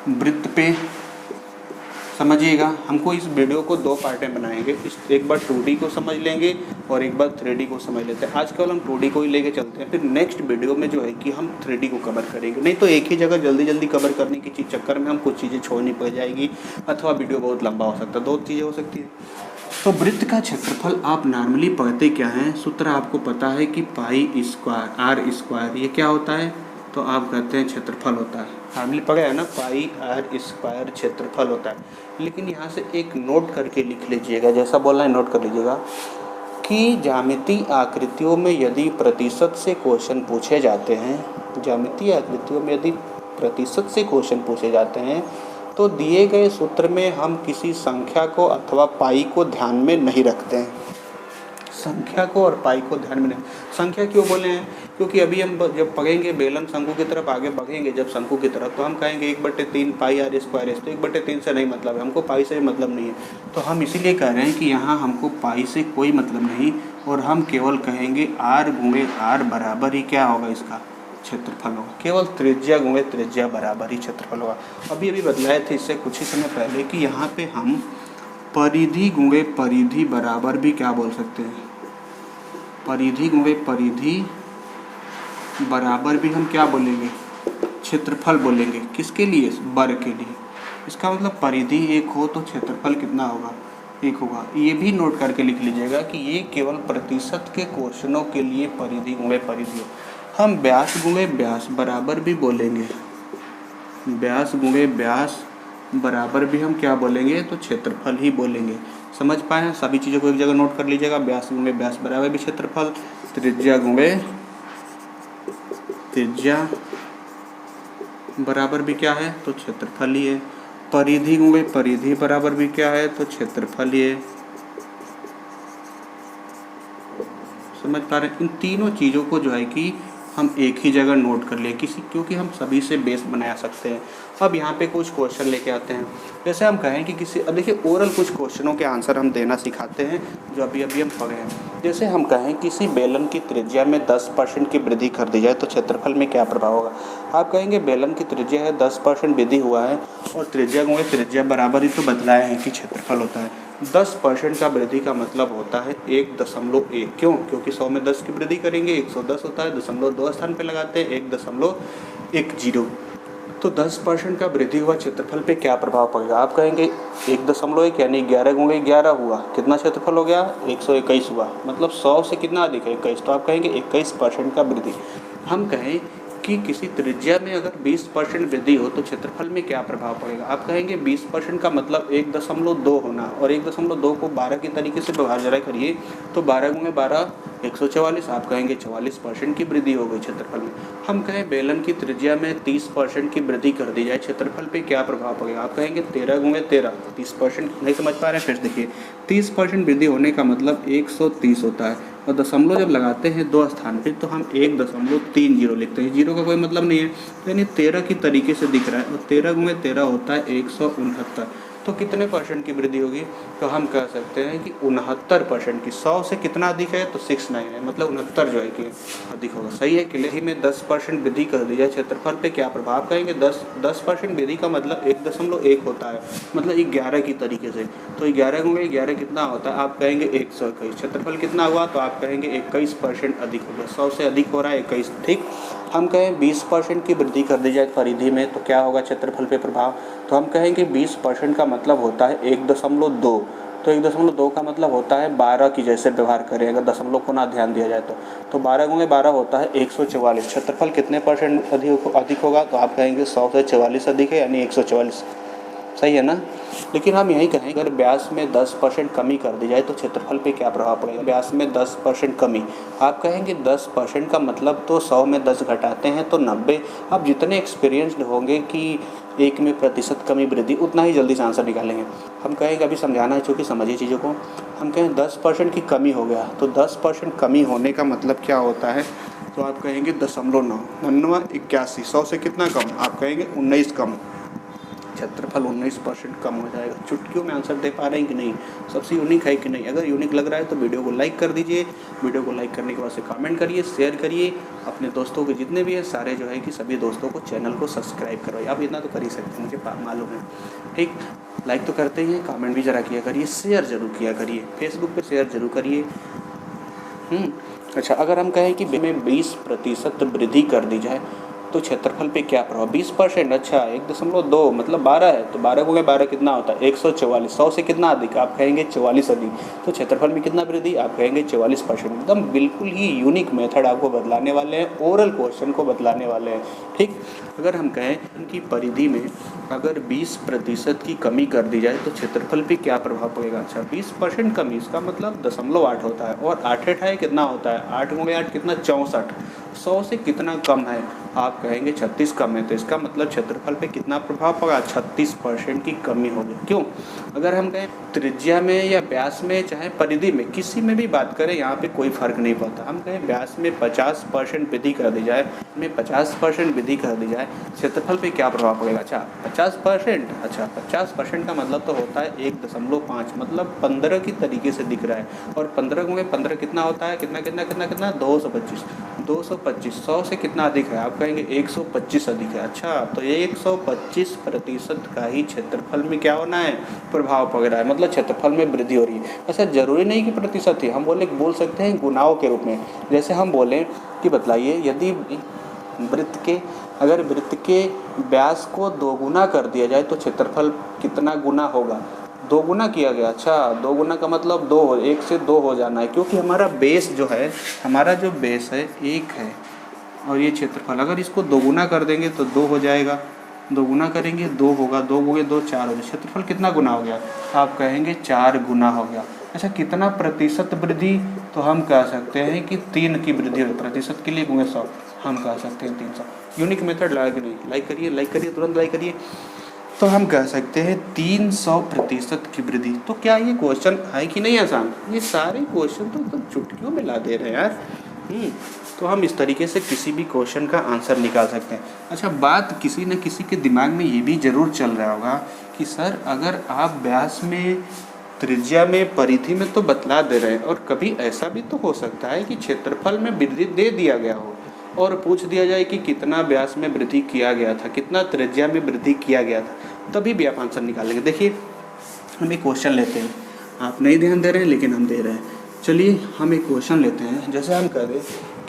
वृत्त पे। समझिएगा, हमको इस वीडियो को 2 पार्ट में बनाएंगे, एक बार 2D को समझ लेंगे और एक बार 3D को समझ लेते हैं। आज केवल हम 2D को ही लेके चलते हैं, फिर नेक्स्ट वीडियो में जो है कि हम 3D को कवर करेंगे। नहीं तो एक ही जगह जल्दी जल्दी कवर करने की चक्कर में हम कुछ चीज़ें छोड़नी पड़ जाएगी, अथवा वीडियो बहुत लंबा हो सकता है, 2 चीज़ें हो सकती है। तो वृत्त का क्षेत्रफल आप नॉर्मली पढ़ते क्या हैं, सूत्र आपको पता है कि पाई स्क्वायर आर स्क्वायर, ये क्या होता है, तो आप कहते हैं क्षेत्रफल होता है। नॉर्मली पढ़े है ना, पाई आर स्क्वायर क्षेत्रफल होता है। लेकिन यहाँ से एक नोट करके लिख लीजिएगा, जैसा बोलना है नोट कर लीजिएगा कि ज्यामितीय आकृतियों में यदि प्रतिशत से क्वेश्चन पूछे जाते हैं, ज्यामितीय आकृतियों में यदि प्रतिशत से क्वेश्चन पूछे जाते हैं, तो दिए गए सूत्र में हम किसी संख्या को अथवा पाई को ध्यान में नहीं रखते हैं। संख्या को और पाई को ध्यान में नहीं, संख्या क्यों बोले हैं, क्योंकि अभी हम जब पढ़ेंगे बेलन शंकु की तरफ आगे बढ़ेंगे, जब शंकु की तरफ, तो हम कहेंगे 1/3 पाई आर स्क्वायर एस, तो 1/3 से नहीं मतलब है, हमको पाई से मतलब नहीं है। तो हम इसीलिए कह रहे हैं कि यहाँ हमको पाई से कोई मतलब नहीं, और हम केवल कहेंगे आर गुणे आर बराबर ही क्या होगा, इसका क्षेत्रफल होगा, केवल त्रिज्या गुणे त्रिज्या बराबर ही क्षेत्रफल होगा। अभी बतलाए थे इससे कुछ ही समय पहले कि यहाँ पे हम परिधि गुणे परिधि बराबर भी क्या बोल सकते हैं, परिधि गुणे परिधि बराबर भी हम क्या बोलेंगे, क्षेत्रफल बोलेंगे। किसके लिए, वर्ग के लिए। इसका मतलब परिधि 1 हो तो क्षेत्रफल कितना होगा, 1 होगा। ये भी नोट करके लिख लीजिएगा कि ये केवल प्रतिशत के क्वेश्चनों के लिए परिधि गुणे परिधि हो। हम व्यास गुणे व्यास बराबर भी बोलेंगे, व्यास गुणे व्यास बराबर भी हम क्या बोलेंगे, तो क्षेत्रफल ही बोलेंगे। समझ पाए हैं, सभी चीज़ों को एक जगह नोट कर लीजिएगा, व्यास गुणे व्यास बराबर भी क्षेत्रफल, त्रिज्या गुणे त्रिज्या बराबर भी क्या है, तो क्षेत्रफल ही है। परिधि गुणे परिधि बराबर भी क्या है, तो क्षेत्रफल ही है। समझ पा रहे हैं, इन तीनों चीज़ों को जो है कि हम एक ही जगह नोट कर लिए क्योंकि हम सभी से बेस बना सकते हैं। अब यहाँ पे कुछ क्वेश्चन लेके आते हैं। जैसे हम कहें कि देखिए ओरल कुछ क्वेश्चनों के आंसर हम देना सिखाते हैं जो अभी हम पढ़े हैं। जैसे हम कहें किसी बेलन की त्रिज्या में 10% की वृद्धि कर दी जाए तो क्षेत्रफल में क्या प्रभाव होगा। आप कहेंगे बेलन की त्रिज्या है 10% वृद्धि हुआ है और त्रिज्या बराबर ही तो बदलाया है कि क्षेत्रफल होता है। 10% का वृद्धि का मतलब होता है 1.1। क्यों? क्योंकि 100 में 10 की वृद्धि करेंगे 110 होता है, 0.2 स्थान पे लगाते हैं 1.10। तो 10% का वृद्धि हुआ क्षेत्रफल पे क्या प्रभाव पड़ेगा। आप कहेंगे 1.1 यानी 11 गुणे 11 हुआ, कितना क्षेत्रफल हो गया 121 हुआ, मतलब 100 से कितना अधिक है 21। तो आप कहेंगे 21% का वृद्धि। हम कहें कि किसी त्रिज्या में अगर 20% वृद्धि हो तो क्षेत्रफल में क्या प्रभाव पड़ेगा। आप कहेंगे 20% का मतलब 1.2 होना, और 1.2 को 12 की तरीके से व्यवहार करिए तो 12 गुणे 12 144। आप कहेंगे 44% की वृद्धि हो गई क्षेत्रफल में। हम कहें बेलन की त्रिज्या में 30% की वृद्धि कर दी जाए क्षेत्रफल पे क्या प्रभाव पड़ेगा। आप कहेंगे 13 गुणे 13 30%। नहीं समझ पा रहे हैं? फिर देखिए 30% वृद्धि होने का मतलब 130 होता है, और दशमलव जब लगाते हैं 2 स्थान पे तो हम 1.30 लिखते हैं। जीरो का कोई मतलब नहीं है, तो यानी 13 की तरीके से दिख रहा है, और 13 गुणे 13 होता है 169। तो कितने परसेंट की वृद्धि होगी। तो हम कह सकते हैं कि 69% की। 100 से कितना अधिक है तो 69 है, मतलब 69 जो है कि अधिक होगा। सही है। क्लियर में 10% वृद्धि कर दी जाए क्षेत्रफल पे क्या प्रभाव। कहेंगे 10% वृद्धि का मतलब 1.1 होता है, मतलब 11 की तरीके से। तो 11 गुणे 11 कितना होता है। आप कहेंगे 121। क्षेत्रफल कितना हुआ तो आप कहेंगे 21% अधिक हो गया। 100 से अधिक हो रहा है 21। ठीक। हम कहें 20% की वृद्धि कर दी जाए परिधि में तो क्या होगा क्षेत्रफल पे प्रभाव। तो हम कहेंगे 20% का मतलब होता है 1.2। तो 1.2 का मतलब होता है 12 की जैसे व्यवहार करें, अगर दशमलव को ना ध्यान दिया जाए तो 12 गुणे 12 होता है 144। क्षेत्रफल कितने परसेंट अधिक होगा तो आप कहेंगे 100 से 44 अधिक है, यानी 144। सही है ना। लेकिन हम यही कहें अगर व्यास में 10% कमी कर दी जाए तो क्षेत्रफल पे क्या प्रभाव पड़ेगा। व्यास में 10% कमी। आप कहेंगे 10% का मतलब तो 100 में 10 घटाते हैं तो 90। आप जितने एक्सपीरियंसड होंगे कि 1 में प्रतिशत कमी वृद्धि उतना ही जल्दी से आंसर निकालेंगे। हम कहेंगे अभी समझाना है चूँकि समझिए चीज़ों को। हम कहें 10% की कमी हो गया तो 10% कमी होने का मतलब क्या होता है। तो आप कहेंगे 0.9 81। 100 से कितना कम। आप कहेंगे 19 कम। क्षेत्रफल 19% कम हो जाएगा। चुटकियों में आंसर दे पा रहे हैं कि नहीं, सबसे यूनिक है कि नहीं। अगर यूनिक लग रहा है तो वीडियो को लाइक कर दीजिए। वीडियो को लाइक करने के बाद से कमेंट करिए, शेयर करिए अपने दोस्तों के जितने भी हैं सारे जो है कि सभी दोस्तों को चैनल को सब्सक्राइब करवाइए। आप इतना तो कर ही सकते हैं, मुझे मालूम है। ठीक। लाइक तो करते ही हैं, कमेंट भी ज़रा किया करिए, शेयर ज़रूर किया करिए, फेसबुक पर शेयर ज़रूर करिए। अच्छा, अगर हम कहें कि में 20% वृद्धि कर दी जाए तो क्षेत्रफल पे क्या प्रभाव। 20%। अच्छा 1.2 मतलब 12 है, तो 12 गुणे 12 कितना होता है 144। 100 से कितना अधिक। आप कहेंगे 44 अधिक। तो क्षेत्रफल में कितना वृद्धि। आप कहेंगे 44%। एकदम बिल्कुल ही यूनिक मेथड आपको बतलाने वाले हैं, ओरल क्वेश्चन को बतलाने वाले हैं। ठीक। अगर हम कहें कि परिधि में अगर 20% की कमी कर दी जाए तो क्षेत्रफल पे क्या प्रभाव पड़ेगा। अच्छा 20% कमी, इसका मतलब 0.8 होता है, और 8 है कितना होता है 8 गुणे 8 कितना 64। 100 से कितना कम है। आप कहेंगे 36 कम है, तो इसका मतलब क्षेत्रफल पे कितना प्रभाव पड़ा 36% की कमी होगी। क्यों। अगर हम कहें त्रिज्या में या व्यास में चाहे परिधि में किसी में भी बात करें यहाँ पे कोई फर्क नहीं पड़ता। हम कहें व्यास में 50% वृद्धि कर दी जाए, में 50% वृद्धि कर दी जाए क्षेत्रफल पे क्या प्रभाव पड़ेगा। अच्छा 50%। अच्छा 50% का मतलब तो होता है 1.5, मतलब 15 की तरीके से दिख रहा है, और 15 गुणे 15 कितना होता है कितना 225। 225। 100 से कितना अधिक है। आप कहेंगे 125 अधिक है। अच्छा तो ये 125% का ही क्षेत्रफल में क्या होना है प्रभाव पड़ रहा है, मतलब क्षेत्रफल में वृद्धि हो रही है। ऐसा जरूरी नहीं कि प्रतिशत ही, हम बोल सकते हैं गुनाओं के रूप में। जैसे हम बोलें कि बतलाइए यदि वृत्त के व्यास को 2 गुना कर दिया जाए तो क्षेत्रफल कितना गुना होगा। 2 गुना किया गया। अच्छा 2 गुना का मतलब 1 से 2 हो जाना है, क्योंकि हमारा बेस जो है, हमारा जो बेस है 1 है, और ये क्षेत्रफल अगर इसको 2 गुना कर देंगे तो 2 हो जाएगा। 2 गुना करेंगे 2 होगा, 2 गुणे 2 4 हो जाए। क्षेत्रफल कितना गुना हो गया। आप कहेंगे 4 गुना हो गया। अच्छा कितना प्रतिशत वृद्धि, तो हम कह सकते हैं कि 3 की वृद्धि हो। प्रतिशत के लिए गुणे 100, हम कह सकते हैं 300। यूनिक मेथड लगा कि नहीं। लाइक करिए तुरंत लाइक करिए। तो हम कह सकते हैं 300% की वृद्धि। तो क्या ये क्वेश्चन है कि नहीं आसान। ये सारे क्वेश्चन तो एकदम चुटकियों में ला दे रहे हैं यार। तो हम इस तरीके से किसी भी क्वेश्चन का आंसर निकाल सकते हैं। अच्छा, बात किसी न किसी के दिमाग में ये भी ज़रूर चल रहा होगा कि सर अगर आप व्यास में, त्रिज्या में, परिधि में तो बतला दे रहे हैं, और कभी ऐसा भी तो हो सकता है कि क्षेत्रफल में वृद्धि दे दिया गया हो और पूछ दिया जाए कि कितना व्यास में वृद्धि किया गया था, कितना त्रिज्या में वृद्धि किया गया था, तभी भी आप आंसर निकालेंगे। देखिए हम एक क्वेश्चन लेते हैं, आप नहीं ध्यान दे रहे हैं लेकिन हम दे रहे हैं। चलिए हम एक क्वेश्चन लेते हैं। जैसे हम कह दें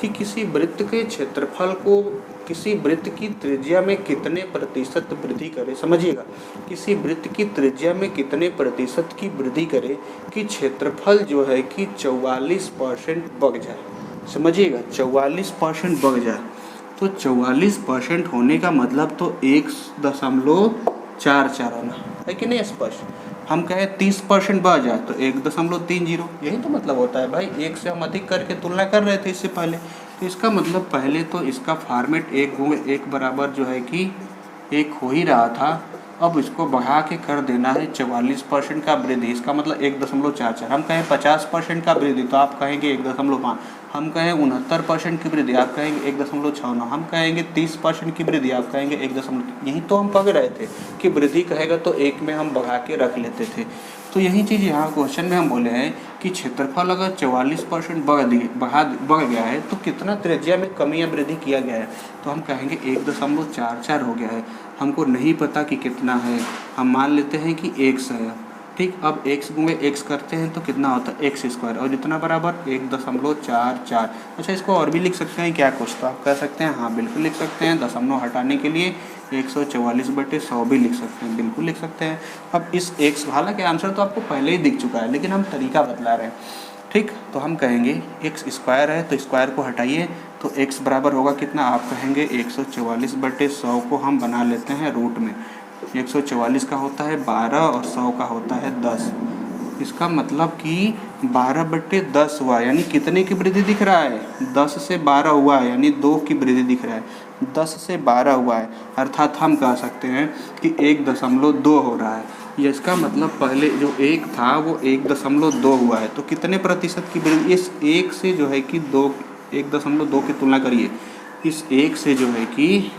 कि किसी वृत्त के क्षेत्रफल को किसी वृत्त की त्रिज्या में कितने प्रतिशत वृद्धि करे, समझिएगा, किसी वृत्त की त्रिज्या में कितने प्रतिशत की वृद्धि करे कि क्षेत्रफल जो है कि 44% बढ़ जाए। समझिएगा, 44% बढ़ जाए। तो 44% होने का मतलब तो 1.44 होना है कि नहीं स्पष्ट। हम कहें 30% बढ़ जाए तो 1.30, यही तो मतलब होता है भाई। एक से हम अधिक करके तुलना कर रहे थे इससे पहले, तो इसका मतलब पहले तो इसका फॉर्मेट 1 बराबर जो है कि 1 हो ही रहा था। अब इसको बढ़ा के कर देना है 44% का वृद्धि, इसका मतलब 1.44। हम कहें 50% का वृद्धि तो आप कहेंगे 1.5। हम कहें 69% की वृद्धि आप कहेंगे 1.69। हम कहेंगे 30% की वृद्धि आप कहेंगे 1. यही तो हम पढ़ रहे थे कि वृद्धि कहेगा तो 1 में हम बढ़ा के रख लेते थे। तो यही चीज़ यहाँ क्वेश्चन में हम बोले हैं कि क्षेत्रफल अगर 44% बढ़ गया है तो कितना त्रिज्या में कमी या वृद्धि किया गया है, तो हम कहेंगे 1.44 हो गया है। हमको नहीं पता कि कितना है, हम मान लेते हैं कि 1 है। ठीक, अब x गुणे x करते हैं तो कितना होता है x² और इतना बराबर 1.44। अच्छा, इसको और भी लिख सकते हैं क्या कुछ, तो आप कह सकते हैं हाँ बिल्कुल लिख सकते हैं। दशमलव हटाने के लिए 144/100 भी लिख सकते हैं, बिल्कुल लिख सकते हैं। अब इस x, हालांकि आंसर तो आपको पहले ही दिख चुका है लेकिन हम तरीका बतला रहे हैं। ठीक, तो हम कहेंगे x² है तो स्क्वायर को हटाइए तो x बराबर होगा कितना, आप कहेंगे 144/100 को हम बना लेते हैं रूट में। 144 का होता है 12 और 100 का होता है 10। इसका मतलब कि 12/10 हुआ, यानी कितने की वृद्धि दिख रहा है, 10 से 12 हुआ है, यानी 2 की वृद्धि दिख रहा है। 10 से 12 हुआ है, अर्थात हम कह सकते हैं कि 1.2 हो रहा है। इसका मतलब पहले जो 1 था वो 1.2 हुआ है, तो कितने प्रतिशत की वृद्धि। इस 1 से जो है कि 1.2 की तुलना करिए, इस 1 से जो है कि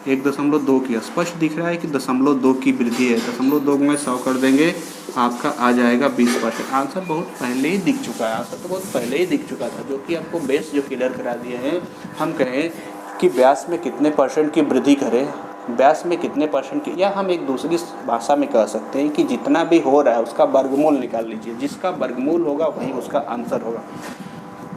1.2 की स्पष्ट दिख रहा है कि 0.2 की वृद्धि है। 0.2 में 100 कर देंगे, आपका आ जाएगा 20%। आंसर बहुत पहले ही दिख चुका है, आंसर तो बहुत पहले ही दिख चुका था, जो कि आपको बेस जो क्लियर करा दिए हैं। हम कहें कि व्यास में कितने % की वृद्धि करें, व्यास में कितने % की, या हम एक दूसरी भाषा में कह सकते हैं कि जितना भी हो रहा है उसका वर्गमूल निकाल लीजिए, जिसका वर्गमूल होगा वही उसका आंसर होगा।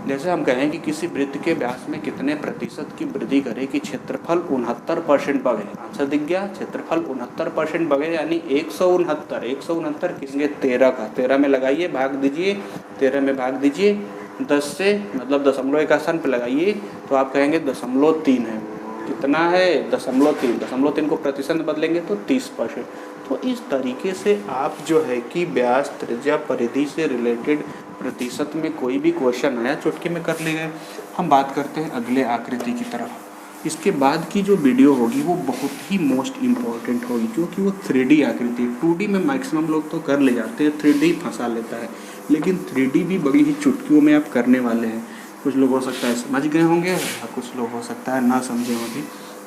जैसे हम कहें कि किसी वृत्त के व्यास में कितने प्रतिशत की वृद्धि करें कि क्षेत्रफल 69% बढ़े, आंसर दिख गया, क्षेत्रफल 69% बढ़े, यानी 169 किसके 13 का, 13 में लगाइए, भाग दीजिए, 13 में भाग दीजिए 10 से, मतलब 0.1 स्थान पर लगाइए तो आप कहेंगे 0.3 है। कितना है 0.3 को प्रतिशत में बदलेंगे तो 30%। तो इस तरीके से आप जो है कि व्यास, त्रिज्या, परिधि से रिलेटेड प्रतिशत में कोई भी क्वेश्चन आया चुटकी में कर ले गए। हम बात करते हैं अगले आकृति की तरफ। इसके बाद की जो वीडियो होगी वो बहुत ही मोस्ट इम्पॉर्टेंट होगी, क्योंकि वो 3D आकृति, 2D में मैक्सिमम लोग तो कर ले जाते हैं, 3D फंसा लेता है, लेकिन 3D भी बड़ी ही चुटकियों में आप करने वाले हैं। कुछ लोग हो सकता है समझ गए होंगे और कुछ लोग हो सकता है ना समझे होंगे,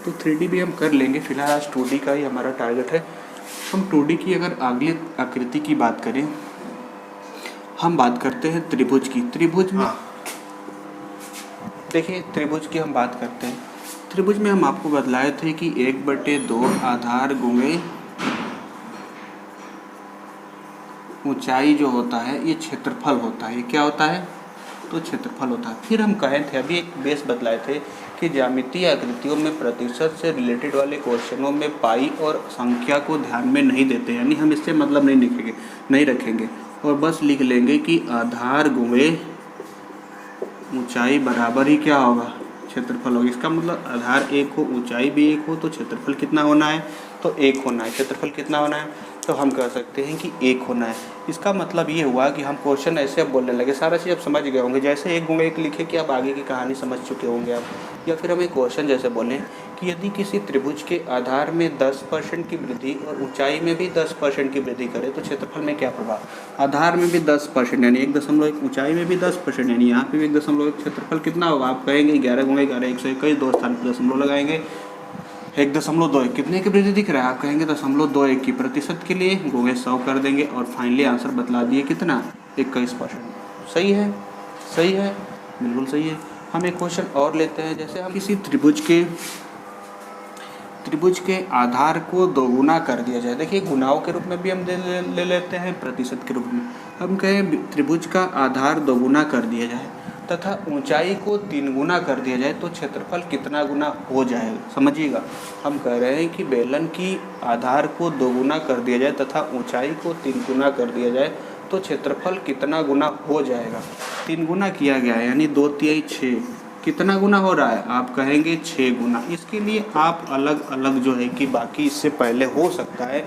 तो 3D भी हम कर लेंगे। फिलहाल आज 2D का ही हमारा टारगेट है। हम 2D की अगर अगली आकृति की बात करें, हम बात करते हैं त्रिभुज की। त्रिभुज में देखिए, त्रिभुज की हम बात करते हैं। त्रिभुज में हम आपको बतलाए थे कि 1/2 आधार गुणे ऊंचाई जो होता है ये क्षेत्रफल होता है। ये क्या होता है, तो क्षेत्रफल होता है। फिर हम कहे थे, अभी एक बेस बतलाए थे कि ज्यामितीय आकृतियों में प्रतिशत से रिलेटेड वाले क्वेश्चनों में पाई और संख्या को ध्यान में नहीं देते, यानी हम इससे मतलब नहीं रखेंगे और बस लिख लेंगे कि आधार गुणे ऊंचाई बराबर ही क्या होगा, क्षेत्रफल होगा। इसका मतलब आधार 1 हो, ऊंचाई भी 1 हो, तो क्षेत्रफल कितना होना है, तो 1 होना है। क्षेत्रफल कितना होना है, तो हम कह सकते हैं कि 1 होना है। इसका मतलब ये हुआ कि हम क्वेश्चन ऐसे अब बोलने लगे, सारा चीज़ अब समझ गए होंगे। जैसे 1 * 1 लिखे कि अब आगे की कहानी समझ चुके होंगे आप। या फिर हम एक क्वेश्चन जैसे बोलें कि यदि किसी त्रिभुज के आधार में 10% की वृद्धि और ऊंचाई में भी 10% की वृद्धि करे तो क्षेत्रफल में क्या प्रभाव। आधार में भी 10% यानी 1.1, ऊंचाई में भी 10% यानी यहाँ पे भी 1.1, क्षेत्रफल कितना होगा आप कहेंगे 11 × 11 121, 2 स्थान पर दशमलव लगाएंगे 1.21 कितने की वृद्धि दिख रहा है आप कहेंगे 0.21 की प्रतिशत के लिए गोगे 100 कर देंगे और फाइनली आंसर बतला दिए कितना 21%। सही है, सही है, बिल्कुल सही है। हम एक क्वेश्चन और लेते हैं। जैसे हम किसी त्रिभुज के आधार को दोगुना कर दिया जाए। देखिए गुणाओं के रूप में भी हम ले लेते हैं, प्रतिशत के रूप में। हम कहें त्रिभुज का आधार दोगुना कर दिया जाए तथा ऊंचाई को 3 गुना कर दिया जाए तो क्षेत्रफल कितना गुना हो जाएगा। समझिएगा, हम कह रहे हैं कि बेलन की आधार को 2 गुना कर दिया जाए तथा ऊंचाई को 3 गुना कर दिया जाए तो क्षेत्रफल कितना गुना हो जाएगा। 3 गुना किया गया है यानी 2 × 3 = 6। कितना गुना हो रहा है आप कहेंगे 6 गुना। इसके लिए आप अलग अलग जो है कि बाकी इससे पहले हो सकता है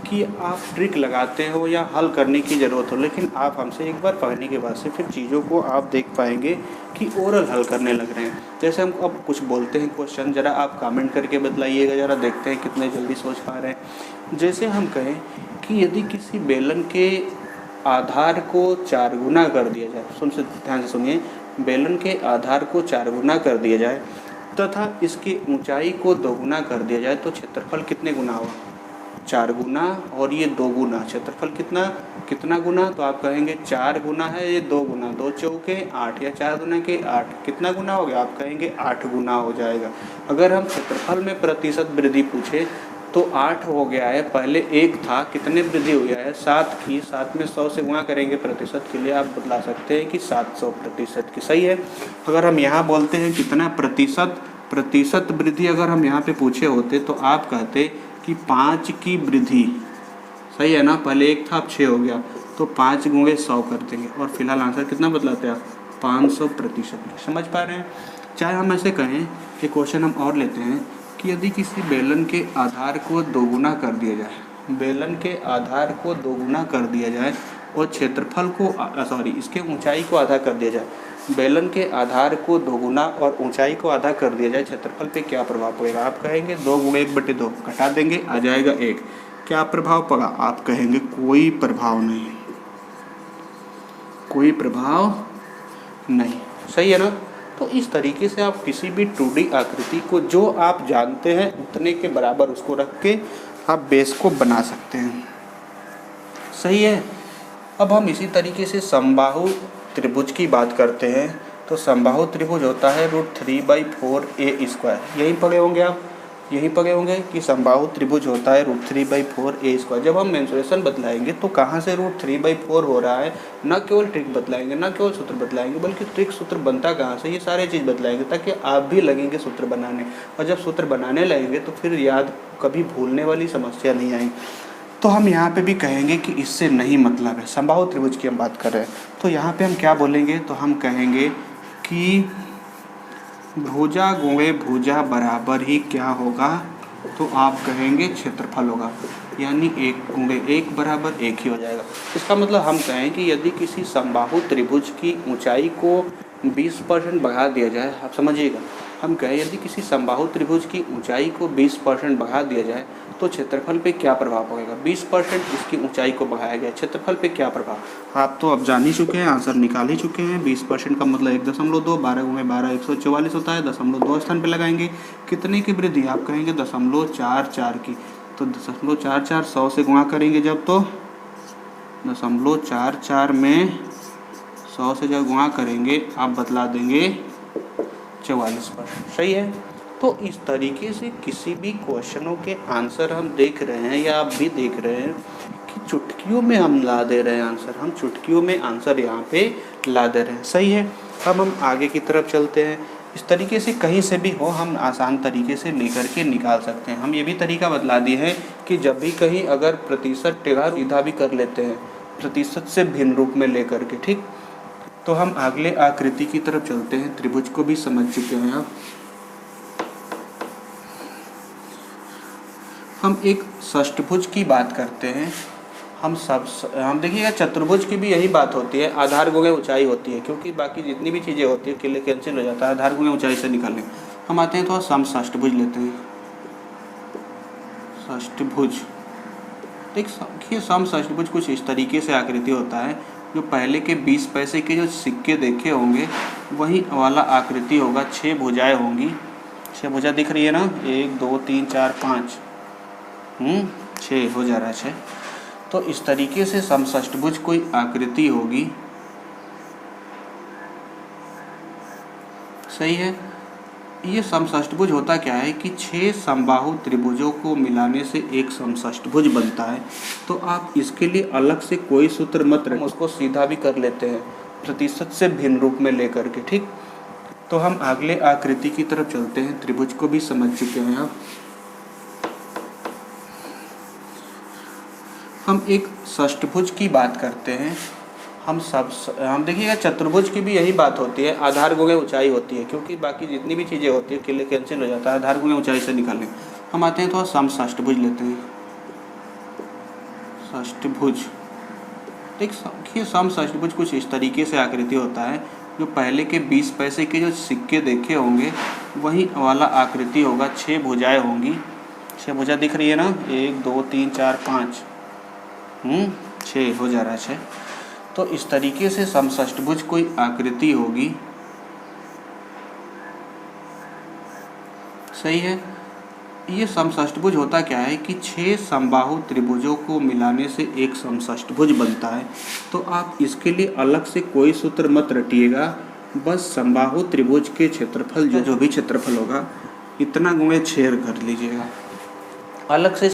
कि आप ट्रिक लगाते हो या हल करने की ज़रूरत हो, लेकिन आप हमसे एक बार पढ़ने के बाद से फिर चीज़ों को आप देख पाएंगे कि ओरल हल करने लग रहे हैं। जैसे हम अब कुछ बोलते हैं क्वेश्चन, ज़रा आप कमेंट करके बतलाइएगा, ज़रा देखते हैं कितने जल्दी सोच पा रहे हैं। जैसे हम कहें कि यदि किसी बेलन के आधार को 4 गुना कर दिया जाए, ध्यान से सुनिए, बेलन के आधार को 4 गुना कर दिया जाए तथा इसकी ऊंचाई को 2 गुना कर दिया जाए तो क्षेत्रफल कितने गुना होगा। 4 गुना और ये 2 गुना, क्षेत्रफल कितना गुना, तो आप कहेंगे 4 गुना है, ये 2 गुना, 2 चौके 8 या 4 गुना के 8 कितना गुना हो गया आप कहेंगे 8 गुना हो जाएगा। अगर हम क्षेत्रफल में प्रतिशत वृद्धि पूछे तो 8 हो गया है, पहले 1 था, कितने वृद्धि हो गया है 7 की, 7 में 100 से गुणा करेंगे प्रतिशत के लिए आप बतला सकते हैं कि 700% की। सही है। अगर हम यहाँ बोलते हैं कितना प्रतिशत वृद्धि अगर हम यहाँ पे पूछे होते तो आप कहते कि 5 की वृद्धि। सही है ना, पहले 1 था अब 6 हो गया तो 5 × 100 कर देंगे और फिलहाल आंसर कितना बतलाते हैं आप 500%। समझ पा रहे हैं। चाहे हम ऐसे कहें एक क्वेश्चन हम और लेते हैं कि यदि किसी बेलन के आधार को 2 गुना कर दिया जाए, बेलन के आधार को 2 गुना कर दिया जाए और क्षेत्रफल को इसके ऊंचाई को आधा कर दिया जाए। बेलन के आधार को 2 गुना और ऊंचाई को आधा कर दिया जाए, क्षेत्रफल पे क्या प्रभाव पड़ेगा। आप कहेंगे 2 × 1/2 घटा देंगे आ जाएगा 1। क्या प्रभाव पड़ा आप कहेंगे कोई प्रभाव नहीं, कोई प्रभाव नहीं। सही है ना। तो इस तरीके से आप किसी भी 2D आकृति को जो आप जानते हैं उतने के बराबर उसको रख के आप बेस को बना सकते हैं। सही है। अब हम इसी तरीके से समबाहु त्रिभुज की बात करते हैं। तो समबाहु त्रिभुज होता है √3/4a²। यहीं पढ़े होंगे आप, यहीं पढ़े होंगे कि समबाहु त्रिभुज होता है √3/4a²। जब हम मेंसुरेशन बतलाएंगे तो कहाँ से √3/4 हो रहा है, न केवल ट्रिक बतलाएंगे, न केवल सूत्र बतलाएंगे, बल्कि ट्रिक सूत्र बनता कहाँ से, ये सारे चीज़ बतलाएंगे ताकि आप भी लगेंगे सूत्र बनाने। और जब सूत्र बनाने लगेंगे तो फिर याद कभी भूलने वाली समस्या नहीं आएगी। तो हम यहाँ पे भी कहेंगे कि इससे नहीं मतलब है, समबाहु त्रिभुज की हम बात कर रहे हैं। तो यहाँ पे हम क्या बोलेंगे, तो हम कहेंगे कि भुजा गुणे भुजा बराबर ही क्या होगा, तो आप कहेंगे क्षेत्रफल होगा, यानी 1 × 1 बराबर 1 ही हो जाएगा। इसका मतलब हम कहें कि यदि किसी समबाहु त्रिभुज की ऊंचाई को 20% बढ़ा दिया जाए, आप समझिएगा, हम कहें यदि किसी समबाहु त्रिभुज की ऊंचाई को 20% बढ़ा दिया जाए तो क्षेत्रफल पे क्या प्रभाव पड़ेगा। 20% इसकी ऊंचाई को बढ़ाया गया, क्षेत्रफल पे क्या प्रभाव, आप तो अब जान ही चुके हैं, आंसर निकाल ही चुके हैं। 20% का मतलब 1.2, 12 × 12 144 होता है, 0.2 स्थान पे लगाएंगे। कितने की वृद्धि आप कहेंगे 0.44 की, तो 0.44 100 से गुणा करेंगे जब, तो 0.44 में 100 से जब गुणा करेंगे आप बतला देंगे 44%। सही है। तो इस तरीके से किसी भी क्वेश्चनों के आंसर हम देख रहे हैं या आप भी देख रहे हैं कि चुटकियों में हम ला दे रहे हैं आंसर, हम चुटकियों में आंसर यहाँ पे ला दे रहे हैं। सही है। अब हम आगे की तरफ चलते हैं। इस तरीके से कहीं से भी हो हम आसान तरीके से लेकर के निकाल सकते हैं। हम ये भी तरीका बतला दिए हैं कि जब भी कहीं अगर प्रतिशत टेढ़ा सीधा भी कर लेते हैं प्रतिशत से भिन्न रूप में लेकर के, ठीक। तो हम अगले आकृति की तरफ चलते हैं। त्रिभुज को भी समझ चुके हैं आप। हम एक षष्ठभुज की बात करते हैं। हम देखिएगा चतुर्भुज की भी यही बात होती है, आधार गुणे ऊंचाई होती है, क्योंकि बाकी जितनी भी चीज़ें होती है किले कैंसिल हो जाता है, आधार गुणे ऊंचाई से निकालने। हम आते हैं थोड़ा समषष्ठभुज लेते हैं। षष्ठभुज, देखिए समषष्ठभुज कुछ इस तरीके से आकृति होता है। जो पहले के 20 पैसे के जो सिक्के देखे होंगे वही वाला आकृति होगा। 6 भुजाएं होंगी। 6 भुजा दिख रही है ना, 1 2 3 4 5, 6 हो जा रहा है 6। तो इस तरीके से समषष्ठभुज कोई आकृति होगी। सही है। ये समषष्ठभुज होता क्या है कि 6 समबाहु त्रिभुजों को मिलाने से एक समषष्ठभुज बनता है। तो आप इसके लिए अलग से कोई सूत्र मत रखें, उसको सीधा भी कर लेते हैं प्रतिशत से भिन्न रूप में लेकर के। ठीक, तो हम अगले आकृति की तरफ चलते हैं। त्रिभुज को भी समझ चुके हैं आप। हम एक षष्ठभुज की बात करते हैं। हम देखिएगा चतुर्भुज की भी यही बात होती है, आधार गुणे ऊंचाई होती है, क्योंकि बाकी जितनी भी चीज़ें होती है किले कैंसिल हो जाता है, आधार गुणे ऊंचाई से निकालने। हम आते हैं थोड़ा समषष्ठभुज लेते हैं। षष्ठभुज, देखिए समषष्ठभुज कुछ इस तरीके से आकृति होता है। जो पहले के 20 पैसे के जो सिक्के देखे होंगे वही वाला आकृति होगा। 6 भुजाएं होंगी। 6 भुजा दिख रही है ना, 1 2 3 4 5, 6 हो जा रहा है 6। तो इस तरीके से समषष्ठभुज कोई आकृति होगी। सही है। ये समषष्ठभुज होता क्या है कि 6 समबाहु त्रिभुजों को मिलाने से एक समषष्ठभुज बनता है। तो आप इसके लिए अलग से कोई सूत्र मत रटिएगा, बस समबाहु त्रिभुज के क्षेत्रफल जो भी क्षेत्रफल होगा इतना गुणे 6 कर लीजिएगा। अलग से